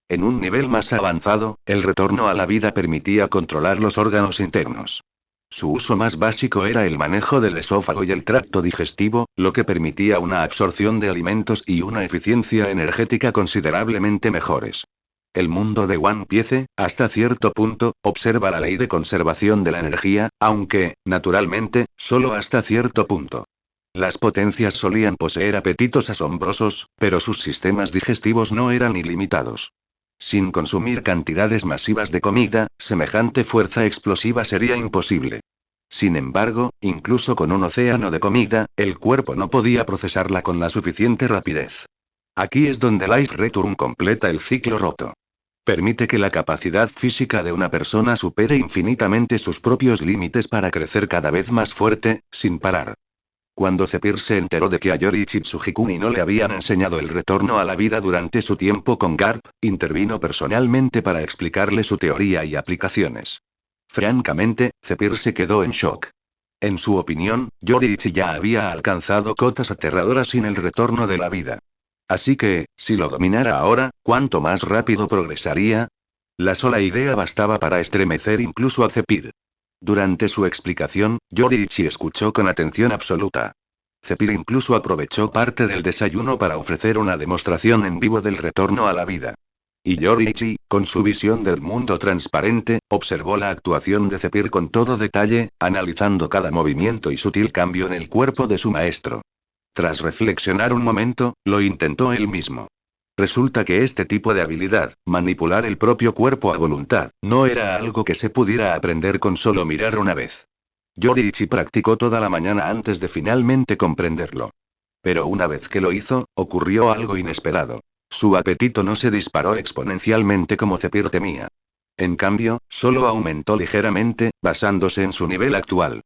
A: En un nivel más avanzado, el retorno a la vida permitía controlar los órganos internos. Su uso más básico era el manejo del esófago y el tracto digestivo, lo que permitía una absorción de alimentos y una eficiencia energética considerablemente mejores. El mundo de One Piece, hasta cierto punto, observa la ley de conservación de la energía, aunque, naturalmente, solo hasta cierto punto. Las potencias solían poseer apetitos asombrosos, pero sus sistemas digestivos no eran ilimitados. Sin consumir cantidades masivas de comida, semejante fuerza explosiva sería imposible. Sin embargo, incluso con un océano de comida, el cuerpo no podía procesarla con la suficiente rapidez. Aquí es donde Life Return completa el ciclo roto. Permite que la capacidad física de una persona supere infinitamente sus propios límites para crecer cada vez más fuerte, sin parar. Cuando Zephyr se enteró de que a Yoriichi Tsujikuni no le habían enseñado el retorno a la vida durante su tiempo con Garp, intervino personalmente para explicarle su teoría y aplicaciones. Francamente, Zephyr se quedó en shock. En su opinión, Yoriichi ya había alcanzado cotas aterradoras sin el retorno de la vida. Así que, si lo dominara ahora, ¿cuánto más rápido progresaría? La sola idea bastaba para estremecer incluso a Zephyr. Durante su explicación, Yoriichi escuchó con atención absoluta. Zephyr incluso aprovechó parte del desayuno para ofrecer una demostración en vivo del retorno a la vida. Y Yoriichi, con su visión del mundo transparente, observó la actuación de Zephyr con todo detalle, analizando cada movimiento y sutil cambio en el cuerpo de su maestro. Tras reflexionar un momento, lo intentó él mismo. Resulta que este tipo de habilidad, manipular el propio cuerpo a voluntad, no era algo que se pudiera aprender con solo mirar una vez. Yoriichi practicó toda la mañana antes de finalmente comprenderlo. Pero una vez que lo hizo, ocurrió algo inesperado. Su apetito no se disparó exponencialmente como Zephyr temía. En cambio, solo aumentó ligeramente, basándose en su nivel actual.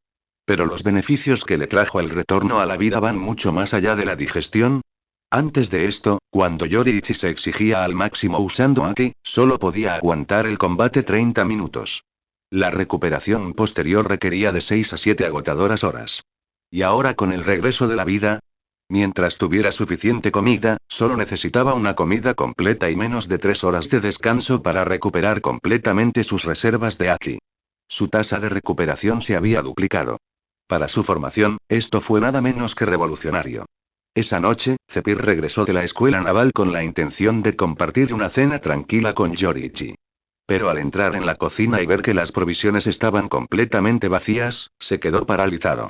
A: Pero los beneficios que le trajo el retorno a la vida van mucho más allá de la digestión. Antes de esto, cuando Yoriichi se exigía al máximo usando Aki, solo podía aguantar el combate 30 minutos. La recuperación posterior requería de 6 a 7 agotadoras horas. Y ahora con el regreso de la vida, mientras tuviera suficiente comida, solo necesitaba una comida completa y menos de 3 horas de descanso para recuperar completamente sus reservas de Aki. Su tasa de recuperación se había duplicado. Para su formación, esto fue nada menos que revolucionario. Esa noche, Zephyr regresó de la escuela naval con la intención de compartir una cena tranquila con Yoriichi. Pero al entrar en la cocina y ver que las provisiones estaban completamente vacías, se quedó paralizado.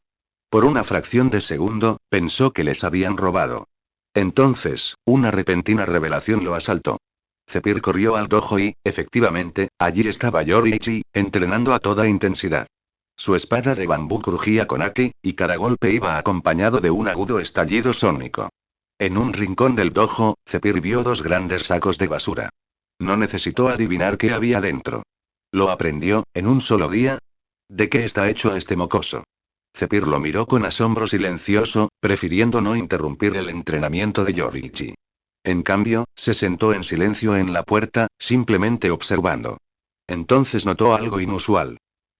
A: Por una fracción de segundo, pensó que les habían robado. Entonces, una repentina revelación lo asaltó. Zephyr corrió al dojo y, efectivamente, allí estaba Yoriichi, entrenando a toda intensidad. Su espada de bambú crujía con Aki, y cada golpe iba acompañado de un agudo estallido sónico. En un rincón del dojo, Zephyr vio dos grandes sacos de basura. No necesitó adivinar qué había dentro. ¿Lo aprendió, en un solo día? ¿De qué está hecho este mocoso? Zephyr lo miró con asombro silencioso, prefiriendo no interrumpir el entrenamiento de Yoriichi. En cambio, se sentó en silencio en la puerta, simplemente observando. Entonces notó algo inusual.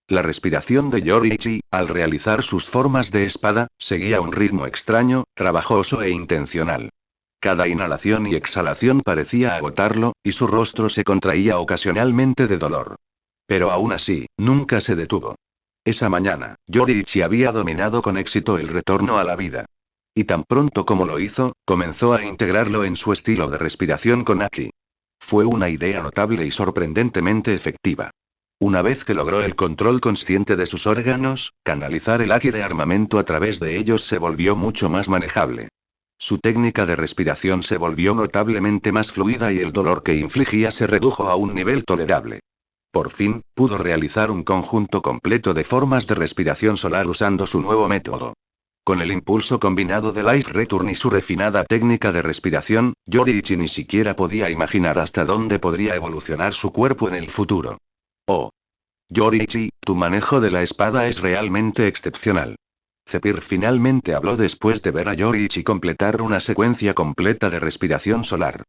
A: La respiración de Yoriichi, al realizar sus formas de espada, seguía un ritmo extraño, trabajoso e intencional. Cada inhalación y exhalación parecía agotarlo, y su rostro se contraía ocasionalmente de dolor. Pero aún así, nunca se detuvo. Esa mañana, Yoriichi había dominado con éxito el retorno a la vida. Y tan pronto como lo hizo, comenzó a integrarlo en su estilo de respiración con Aki. Fue una idea notable y sorprendentemente efectiva. Una vez que logró el control consciente de sus órganos, canalizar el Aki de armamento a través de ellos se volvió mucho más manejable. Su técnica de respiración se volvió notablemente más fluida y el dolor que infligía se redujo a un nivel tolerable. Por fin, pudo realizar un conjunto completo de formas de respiración solar usando su nuevo método. Con el impulso combinado de Life Return y su refinada técnica de respiración, Yoriichi ni siquiera podía imaginar hasta dónde podría evolucionar su cuerpo en el futuro. Oh. Yoriichi, tu manejo de la espada es realmente excepcional. Zephyr finalmente habló después de ver a Yoriichi completar una secuencia completa de respiración solar.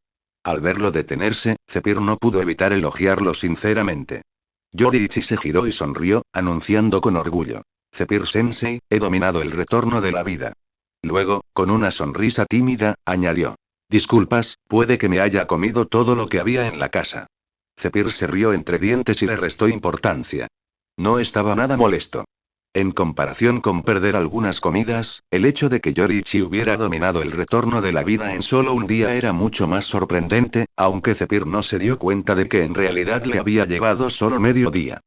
A: Al verlo detenerse, Zephyr no pudo evitar elogiarlo sinceramente. Yoriichi se giró y sonrió, anunciando con orgullo. Zephyr-sensei, he dominado el retorno de la vida. Luego, con una sonrisa tímida, añadió. Disculpas, puede que me haya comido todo lo que había en la casa. Zephyr se rió entre dientes y le restó importancia. No estaba nada molesto. En comparación con perder algunas comidas, el hecho de que Yoriichi hubiera dominado el retorno de la vida en solo un día era mucho más sorprendente, aunque Zephyr no se dio cuenta de que en realidad le había llevado solo medio día.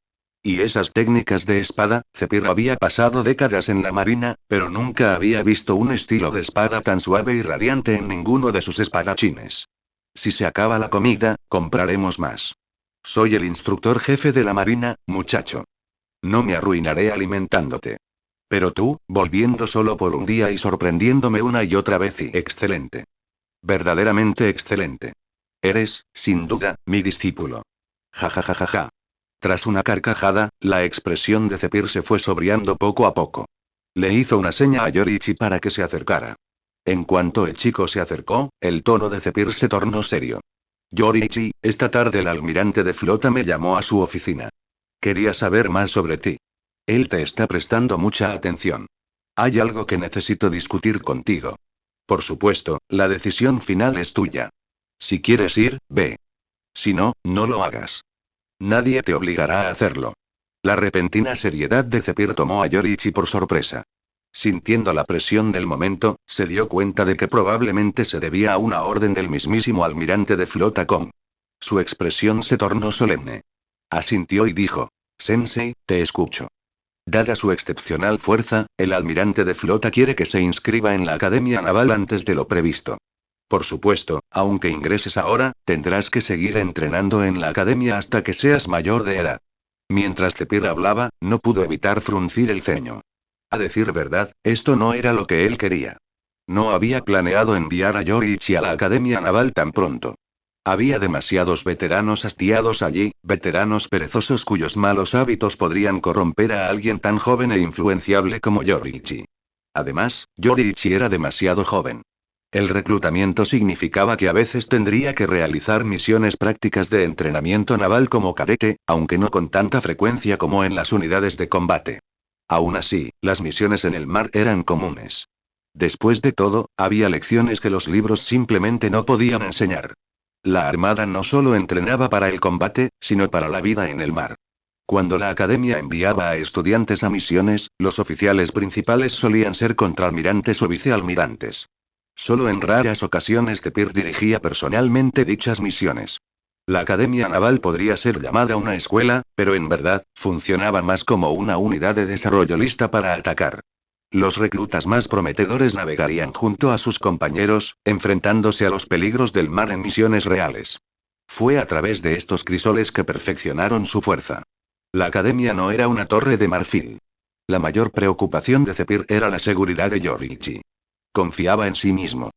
A: Y esas técnicas de espada, Zephyr había pasado décadas en la marina, pero nunca había visto un estilo de espada tan suave y radiante en ninguno de sus espadachines. Si se acaba la comida, compraremos más. Soy el instructor jefe de la marina, muchacho. No me arruinaré alimentándote. Pero tú, volviendo solo por un día y sorprendiéndome una y otra vez y excelente. Verdaderamente excelente. Eres, sin duda, mi discípulo. Ja ja ja ja ja. Tras una carcajada, la expresión de Zephyr se fue sobriando poco a poco. Le hizo una seña a Yoriichi para que se acercara. En cuanto el chico se acercó, el tono de Zephyr se tornó serio. Yoriichi, esta tarde el almirante de flota me llamó a su oficina. Quería saber más sobre ti. Él te está prestando mucha atención. Hay algo que necesito discutir contigo. Por supuesto, la decisión final es tuya. Si quieres ir, ve. Si no, no lo hagas. Nadie te obligará a hacerlo. La repentina seriedad de Zephyr tomó a Yoriichi por sorpresa. Sintiendo la presión del momento, se dio cuenta de que probablemente se debía a una orden del mismísimo almirante de flota Kong. Su expresión se tornó solemne. Asintió y dijo: Sensei, te escucho. Dada su excepcional fuerza, el almirante de flota quiere que se inscriba en la Academia Naval antes de lo previsto. Por supuesto, aunque ingreses ahora, tendrás que seguir entrenando en la academia hasta que seas mayor de edad. Mientras Zephyr hablaba, no pudo evitar fruncir el ceño. A decir verdad, esto no era lo que él quería. No había planeado enviar a Yoriichi a la Academia Naval tan pronto. Había demasiados veteranos hastiados allí, veteranos perezosos cuyos malos hábitos podrían corromper a alguien tan joven e influenciable como Yoriichi. Además, Yoriichi era demasiado joven. El reclutamiento significaba que a veces tendría que realizar misiones prácticas de entrenamiento naval como cadete, aunque no con tanta frecuencia como en las unidades de combate. Aún así, las misiones en el mar eran comunes. Después de todo, había lecciones que los libros simplemente no podían enseñar. La Armada no solo entrenaba para el combate, sino para la vida en el mar. Cuando la academia enviaba a estudiantes a misiones, los oficiales principales solían ser contraalmirantes o vicealmirantes. Solo en raras ocasiones Zephyr dirigía personalmente dichas misiones. La Academia Naval podría ser llamada una escuela, pero en verdad, funcionaba más como una unidad de desarrollo lista para atacar. Los reclutas más prometedores navegarían junto a sus compañeros, enfrentándose a los peligros del mar en misiones reales. Fue a través de estos crisoles que perfeccionaron su fuerza. La academia no era una torre de marfil. La mayor preocupación de Zephyr era la seguridad de Yoriichi. Confiaba en sí mismo.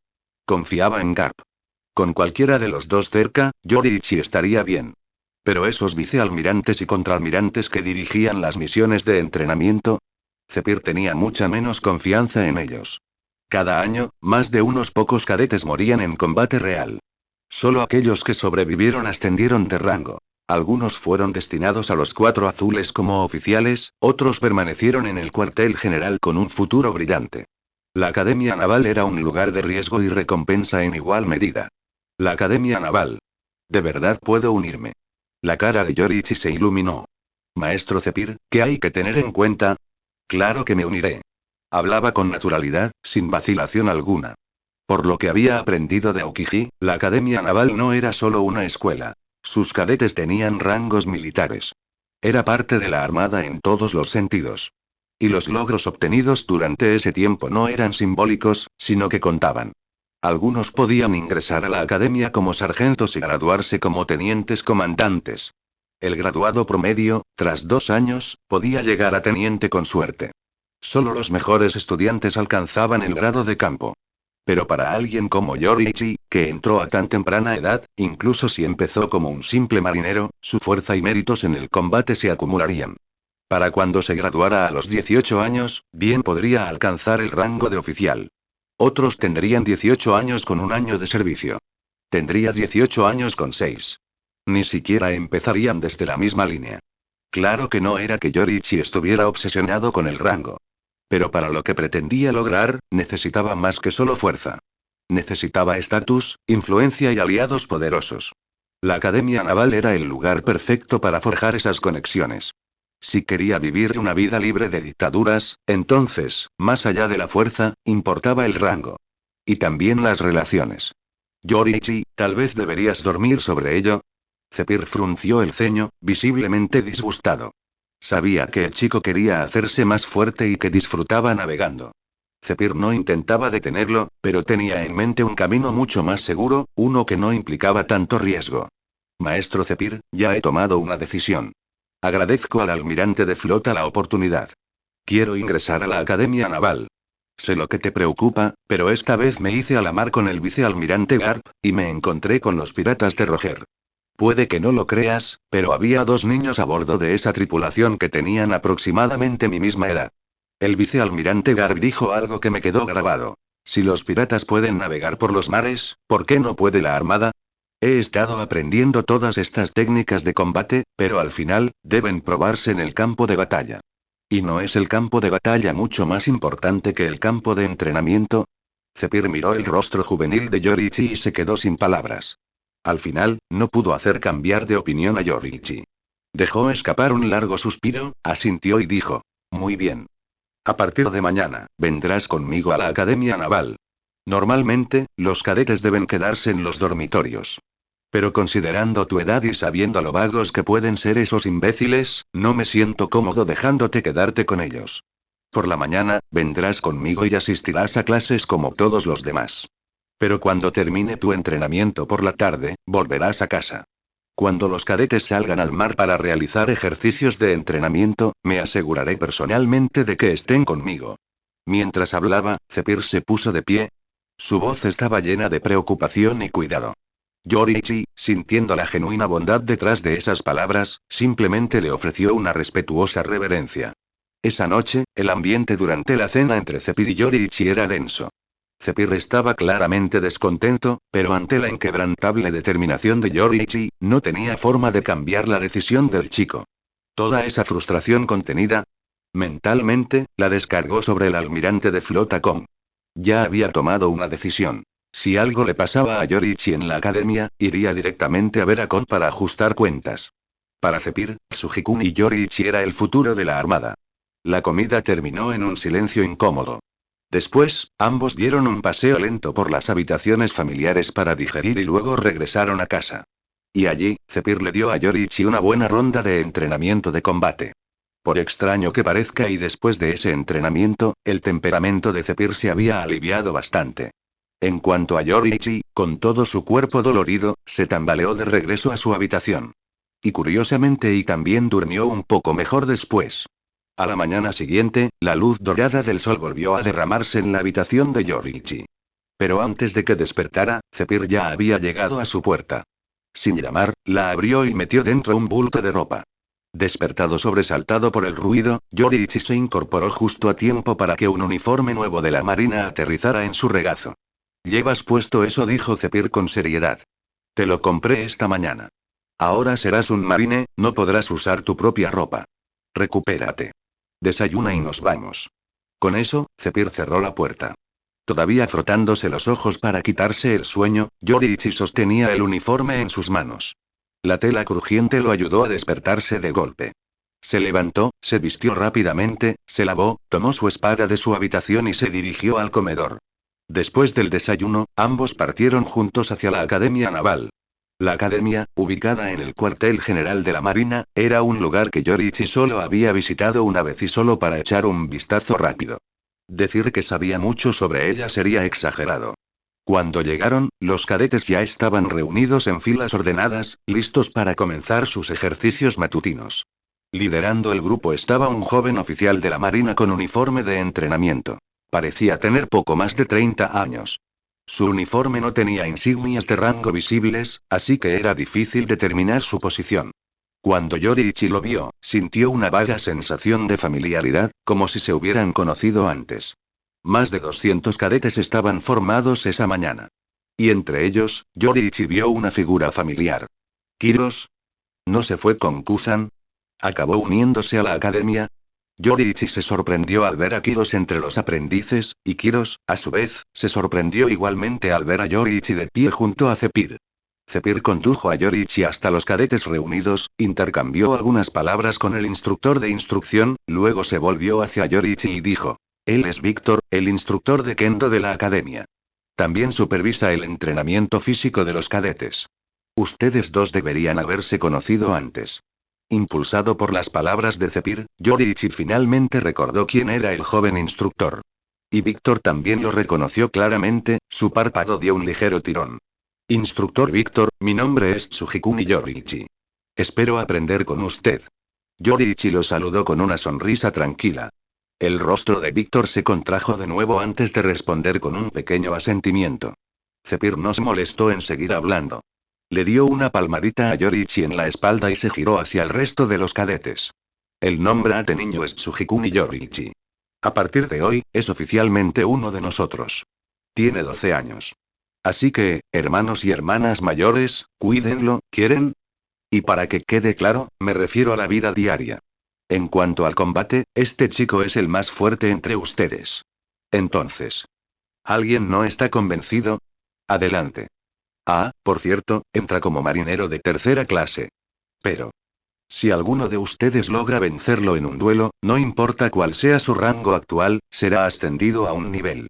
A: Confiaba en Garp. Con cualquiera de los dos cerca, Yoriichi estaría bien. Pero esos vicealmirantes y contraalmirantes que dirigían las misiones de entrenamiento, Zephyr tenía mucha menos confianza en ellos. Cada año, más de unos pocos cadetes morían en combate real. Solo aquellos que sobrevivieron ascendieron de rango. Algunos fueron destinados a los Cuatro Azules como oficiales, otros permanecieron en el cuartel general con un futuro brillante. La Academia Naval era un lugar de riesgo y recompensa en igual medida. La Academia Naval. ¿De verdad puedo unirme? La cara de Yoriichi se iluminó. Maestro Zephyr, ¿qué hay que tener en cuenta? Claro que me uniré. Hablaba con naturalidad, sin vacilación alguna. Por lo que había aprendido de Aokiji, la Academia Naval no era solo una escuela. Sus cadetes tenían rangos militares. Era parte de la Armada en todos los sentidos. Y los logros obtenidos durante ese tiempo no eran simbólicos, sino que contaban. Algunos podían ingresar a la academia como sargentos y graduarse como tenientes comandantes. El graduado promedio, tras 2 años, podía llegar a teniente con suerte. Solo los mejores estudiantes alcanzaban el grado de campo. Pero para alguien como Yoriichi, que entró a tan temprana edad, incluso si empezó como un simple marinero, su fuerza y méritos en el combate se acumularían. Para cuando se graduara a los 18 años, bien podría alcanzar el rango de oficial. Otros tendrían 18 años con un año de servicio. Tendría 18 años con 6. Ni siquiera empezarían desde la misma línea. Claro que no era que Yoriichi estuviera obsesionado con el rango. Pero para lo que pretendía lograr, necesitaba más que solo fuerza. Necesitaba estatus, influencia y aliados poderosos. La Academia Naval era el lugar perfecto para forjar esas conexiones. Si quería vivir una vida libre de dictaduras, entonces, más allá de la fuerza, importaba el rango. Y también las relaciones. Yoriichi, tal vez deberías dormir sobre ello. Zephyr frunció el ceño, visiblemente disgustado. Sabía que el chico quería hacerse más fuerte y que disfrutaba navegando. Zephyr no intentaba detenerlo, pero tenía en mente un camino mucho más seguro, uno que no implicaba tanto riesgo. Maestro Zephyr, ya he tomado una decisión. Agradezco al almirante de flota la oportunidad. Quiero ingresar a la Academia Naval. Sé lo que te preocupa, pero esta vez me hice a la mar con el vicealmirante Garp, y me encontré con los piratas de Roger. Puede que no lo creas, pero había 2 niños a bordo de esa tripulación que tenían aproximadamente mi misma edad. El vicealmirante Garp dijo algo que me quedó grabado. Si los piratas pueden navegar por los mares, ¿por qué no puede la Armada? He estado aprendiendo todas estas técnicas de combate, pero al final, deben probarse en el campo de batalla. ¿Y no es el campo de batalla mucho más importante que el campo de entrenamiento? Zephyr miró el rostro juvenil de Yoriichi y se quedó sin palabras. Al final, no pudo hacer cambiar de opinión a Yoriichi. Dejó escapar un largo suspiro, asintió y dijo: Muy bien. A partir de mañana, vendrás conmigo a la Academia Naval. Normalmente, los cadetes deben quedarse en los dormitorios. Pero considerando tu edad y sabiendo lo vagos que pueden ser esos imbéciles, no me siento cómodo dejándote quedarte con ellos. Por la mañana, vendrás conmigo y asistirás a clases como todos los demás. Pero cuando termine tu entrenamiento por la tarde, volverás a casa. Cuando los cadetes salgan al mar para realizar ejercicios de entrenamiento, me aseguraré personalmente de que estén conmigo. Mientras hablaba, Zephyr se puso de pie. Su voz estaba llena de preocupación y cuidado. Yoriichi, sintiendo la genuina bondad detrás de esas palabras, simplemente le ofreció una respetuosa reverencia. Esa noche, el ambiente durante la cena entre Zephyr y Yoriichi era denso. Zephyr estaba claramente descontento, pero ante la inquebrantable determinación de Yoriichi, no tenía forma de cambiar la decisión del chico. Toda esa frustración contenida, mentalmente, la descargó sobre el almirante de flota Kong. Ya había tomado una decisión. Si algo le pasaba a Yoriichi en la academia, iría directamente a ver a Kon para ajustar cuentas. Para Zephyr, Sugikun y Yoriichi era el futuro de la armada. La comida terminó en un silencio incómodo. Después, ambos dieron un paseo lento por las habitaciones familiares para digerir y luego regresaron a casa. Y allí, Zephyr le dio a Yoriichi una buena ronda de entrenamiento de combate. Por extraño que parezca, y después de ese entrenamiento, el temperamento de Zephyr se había aliviado bastante. En cuanto a Yoriichi, con todo su cuerpo dolorido, se tambaleó de regreso a su habitación. Y curiosamente también durmió un poco mejor después. A la mañana siguiente, la luz dorada del sol volvió a derramarse en la habitación de Yoriichi. Pero antes de que despertara, Zephyr ya había llegado a su puerta. Sin llamar, la abrió y metió dentro un bulto de ropa. Despertado sobresaltado por el ruido, Yoriichi se incorporó justo a tiempo para que un uniforme nuevo de la marina aterrizara en su regazo. «¿Llevas puesto eso?», dijo Zephyr con seriedad. «Te lo compré esta mañana. Ahora serás un marine, no podrás usar tu propia ropa. Recupérate. Desayuna y nos vamos». Con eso, Zephyr cerró la puerta. Todavía frotándose los ojos para quitarse el sueño, Yoriichi sostenía el uniforme en sus manos. La tela crujiente lo ayudó a despertarse de golpe. Se levantó, se vistió rápidamente, se lavó, tomó su espada de su habitación y se dirigió al comedor. Después del desayuno, ambos partieron juntos hacia la Academia Naval. La academia, ubicada en el cuartel general de la Marina, era un lugar que Yoriichi solo había visitado una vez y solo para echar un vistazo rápido. Decir que sabía mucho sobre ella sería exagerado. Cuando llegaron, los cadetes ya estaban reunidos en filas ordenadas, listos para comenzar sus ejercicios matutinos. Liderando el grupo estaba un joven oficial de la Marina con uniforme de entrenamiento. Parecía tener poco más de 30 años. Su uniforme no tenía insignias de rango visibles, así que era difícil determinar su posición. Cuando Yoriichi lo vio, sintió una vaga sensación de familiaridad, como si se hubieran conocido antes. Más de 200 cadetes estaban formados esa mañana. Y entre ellos, Yoriichi vio una figura familiar. ¿Kiros? ¿No se fue con Kusan? ¿Acabó uniéndose a la academia? Yoriichi se sorprendió al ver a Kiros entre los aprendices, y Kiros, a su vez, se sorprendió igualmente al ver a Yoriichi de pie junto a Zephyr. Zephyr condujo a Yorichi hasta los cadetes reunidos, intercambió algunas palabras con el instructor de instrucción, luego se volvió hacia Yorichi y dijo: él es Víctor, el instructor de Kendo de la academia. También supervisa el entrenamiento físico de los cadetes. Ustedes dos deberían haberse conocido antes. Impulsado por las palabras de Zephyr, Yorichi finalmente recordó quién era el joven instructor. Y Víctor también lo reconoció claramente, su párpado dio un ligero tirón. Instructor Víctor, mi nombre es Tsujikuni Yorichi. Espero aprender con usted. Yorichi lo saludó con una sonrisa tranquila. El rostro de Víctor se contrajo de nuevo antes de responder con un pequeño asentimiento. Zephyr no se molestó en seguir hablando. Le dio una palmadita a Yorichi en la espalda y se giró hacia el resto de los cadetes. El nombre de niño es Tsujikuni Yorichi. A partir de hoy, es oficialmente uno de nosotros. Tiene 12 años. Así que, hermanos y hermanas mayores, cuídenlo, ¿quieren? Y para que quede claro, me refiero a la vida diaria. En cuanto al combate, este chico es el más fuerte entre ustedes. Entonces, ¿alguien no está convencido? Adelante. Ah, por cierto, entra como marinero de tercera clase. Pero, si alguno de ustedes logra vencerlo en un duelo, no importa cuál sea su rango actual, será ascendido a un nivel.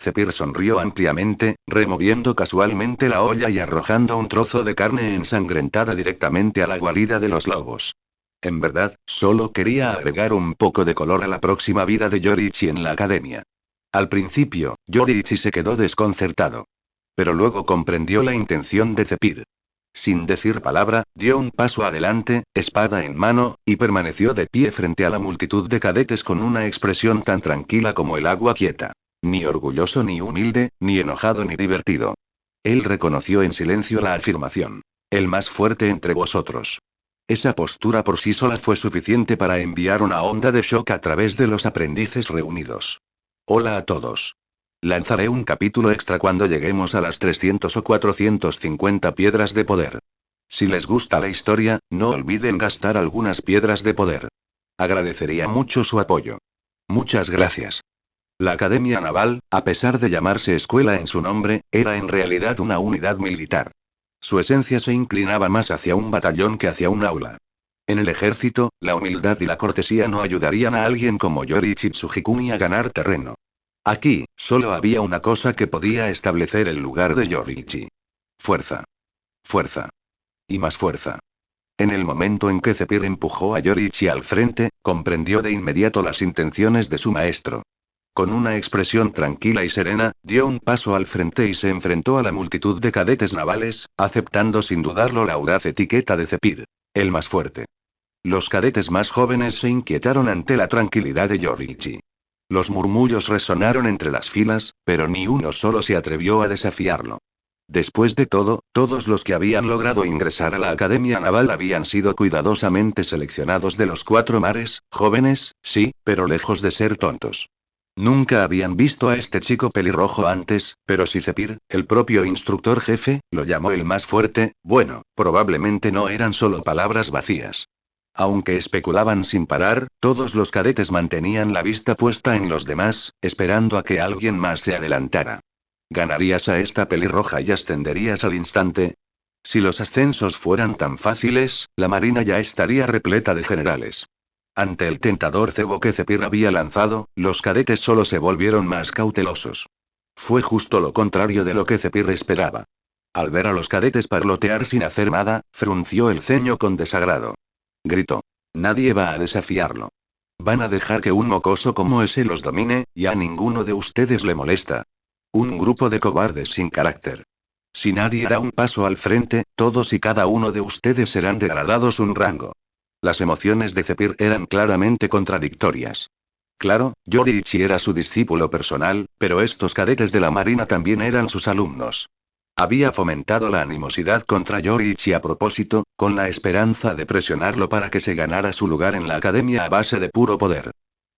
A: Zephyr sonrió ampliamente, removiendo casualmente la olla y arrojando un trozo de carne ensangrentada directamente a la guarida de los lobos. En verdad, solo quería agregar un poco de color a la próxima vida de Yorichi en la academia. Al principio, Yorichi se quedó desconcertado. Pero luego comprendió la intención de Zephyr. Sin decir palabra, dio un paso adelante, espada en mano, y permaneció de pie frente a la multitud de cadetes con una expresión tan tranquila como el agua quieta. Ni orgulloso ni humilde, ni enojado ni divertido. Él reconoció en silencio la afirmación. El más fuerte entre vosotros. Esa postura por sí sola fue suficiente para enviar una onda de shock a través de los aprendices reunidos. Hola a todos. Lanzaré un capítulo extra cuando lleguemos a las 300 o 450 piedras de poder. Si les gusta la historia, no olviden gastar algunas piedras de poder. Agradecería mucho su apoyo. Muchas gracias. La Academia Naval, a pesar de llamarse escuela en su nombre, era en realidad una unidad militar. Su esencia se inclinaba más hacia un batallón que hacia un aula. En el ejército, la humildad y la cortesía no ayudarían a alguien como Yorichi Tsujikuni a ganar terreno. Aquí, solo había una cosa que podía establecer el lugar de Yorichi. Fuerza. Fuerza. Y más fuerza. En el momento en que Zephyr empujó a Yorichi al frente, comprendió de inmediato las intenciones de su maestro. Con una expresión tranquila y serena, dio un paso al frente y se enfrentó a la multitud de cadetes navales, aceptando sin dudarlo la audaz etiqueta de Zephyr. El más fuerte. Los cadetes más jóvenes se inquietaron ante la tranquilidad de Yorichi. Los murmullos resonaron entre las filas, pero ni uno solo se atrevió a desafiarlo. Después de todo, todos los que habían logrado ingresar a la Academia Naval habían sido cuidadosamente seleccionados de los 4 mares, jóvenes, sí, pero lejos de ser tontos. Nunca habían visto a este chico pelirrojo antes, pero si Zephyr, el propio instructor jefe, lo llamó el más fuerte, bueno, probablemente no eran solo palabras vacías. Aunque especulaban sin parar, todos los cadetes mantenían la vista puesta en los demás, esperando a que alguien más se adelantara. ¿Ganarías a esta pelirroja y ascenderías al instante? Si los ascensos fueran tan fáciles, la marina ya estaría repleta de generales. Ante el tentador cebo que Zephyr había lanzado, los cadetes solo se volvieron más cautelosos. Fue justo lo contrario de lo que Zephyr esperaba. Al ver a los cadetes parlotear sin hacer nada, frunció el ceño con desagrado. Gritó. Nadie va a desafiarlo. Van a dejar que un mocoso como ese los domine, y a ninguno de ustedes le molesta. Un grupo de cobardes sin carácter. Si nadie da un paso al frente, todos y cada uno de ustedes serán degradados un rango. Las emociones de Zephyr eran claramente contradictorias. Claro, Yorichi era su discípulo personal, pero estos cadetes de la marina también eran sus alumnos. Había fomentado la animosidad contra Yorichi a propósito, con la esperanza de presionarlo para que se ganara su lugar en la academia a base de puro poder.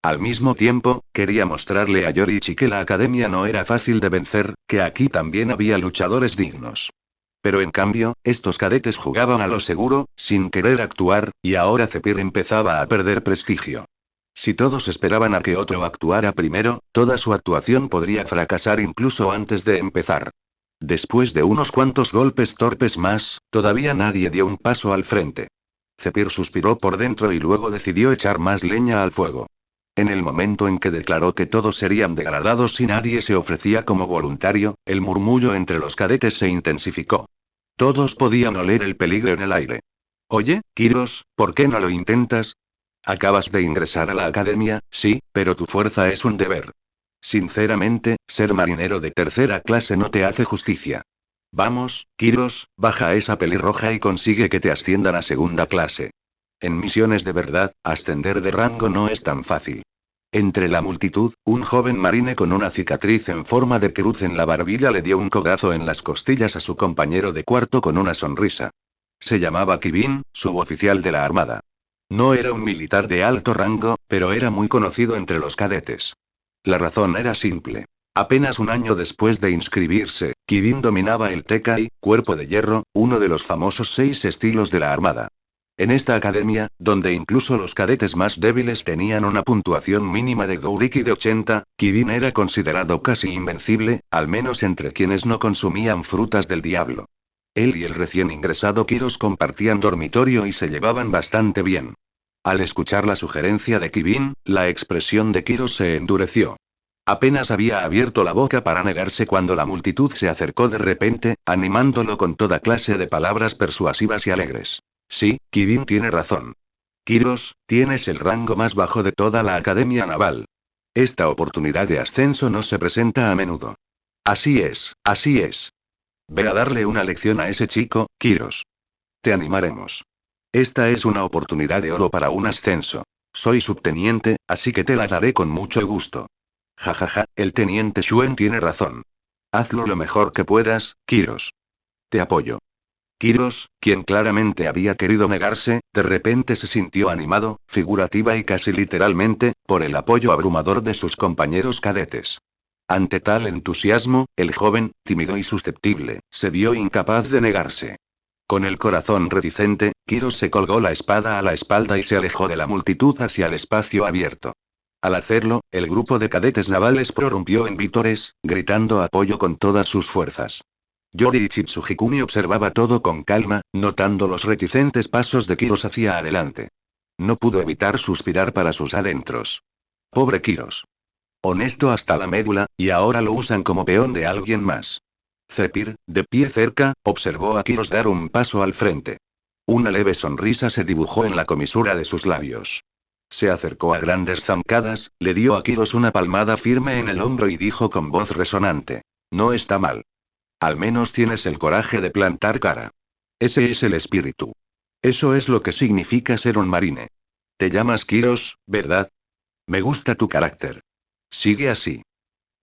A: Al mismo tiempo, quería mostrarle a Yorichi que la academia no era fácil de vencer, que aquí también había luchadores dignos. Pero en cambio, estos cadetes jugaban a lo seguro, sin querer actuar, y ahora Zephyr empezaba a perder prestigio. Si todos esperaban a que otro actuara primero, toda su actuación podría fracasar incluso antes de empezar. Después de unos cuantos golpes torpes más, todavía nadie dio un paso al frente. Zephyr suspiró por dentro y luego decidió echar más leña al fuego. En el momento en que declaró que todos serían degradados si nadie se ofrecía como voluntario, el murmullo entre los cadetes se intensificó. Todos podían oler el peligro en el aire. Oye, Kiros, ¿por qué no lo intentas? Acabas de ingresar a la academia, sí, pero tu fuerza es un deber. Sinceramente, ser marinero de tercera clase no te hace justicia. Vamos, Kiros, baja a esa pelirroja y consigue que te asciendan a segunda clase. En misiones de verdad, ascender de rango no es tan fácil. Entre la multitud, un joven marine con una cicatriz en forma de cruz en la barbilla le dio un codazo en las costillas a su compañero de cuarto con una sonrisa. Se llamaba Kivin, suboficial de la armada. No era un militar de alto rango, pero era muy conocido entre los cadetes. La razón era simple. Apenas un año después de inscribirse, Kivin dominaba el Tekai, cuerpo de hierro, uno de los famosos 6 estilos de la armada. En esta academia, donde incluso los cadetes más débiles tenían una puntuación mínima de Gouriki de 80, Kivin era considerado casi invencible, al menos entre quienes no consumían frutas del diablo. Él y el recién ingresado Kiros compartían dormitorio y se llevaban bastante bien. Al escuchar la sugerencia de Kivin, la expresión de Kiros se endureció. Apenas había abierto la boca para negarse cuando la multitud se acercó de repente, animándolo con toda clase de palabras persuasivas y alegres. Sí, Kivin tiene razón. Kiros, tienes el rango más bajo de toda la Academia Naval. Esta oportunidad de ascenso no se presenta a menudo. Así es, así es. Ve a darle una lección a ese chico, Kiros. Te animaremos. Esta es una oportunidad de oro para un ascenso. Soy subteniente, así que te la daré con mucho gusto. Jajaja, el teniente Shuen tiene razón. Hazlo lo mejor que puedas, Kiros. Te apoyo. Kiros, quien claramente había querido negarse, de repente se sintió animado, figurativa y casi literalmente, por el apoyo abrumador de sus compañeros cadetes. Ante tal entusiasmo, el joven, tímido y susceptible, se vio incapaz de negarse. Con el corazón reticente, Kiros se colgó la espada a la espalda y se alejó de la multitud hacia el espacio abierto. Al hacerlo, el grupo de cadetes navales prorrumpió en vítores, gritando apoyo con todas sus fuerzas. Yori Chitsugikumi observaba todo con calma, notando los reticentes pasos de Kiros hacia adelante. No pudo evitar suspirar para sus adentros. Pobre Kiros. Honesto hasta la médula, y ahora lo usan como peón de alguien más. Zephyr, de pie cerca, observó a Kiros dar un paso al frente. Una leve sonrisa se dibujó en la comisura de sus labios. Se acercó a grandes zancadas, le dio a Kiros una palmada firme en el hombro y dijo con voz resonante. No está mal. Al menos tienes el coraje de plantar cara. Ese es el espíritu. Eso es lo que significa ser un marine. Te llamas Kiros, ¿verdad? Me gusta tu carácter. Sigue así.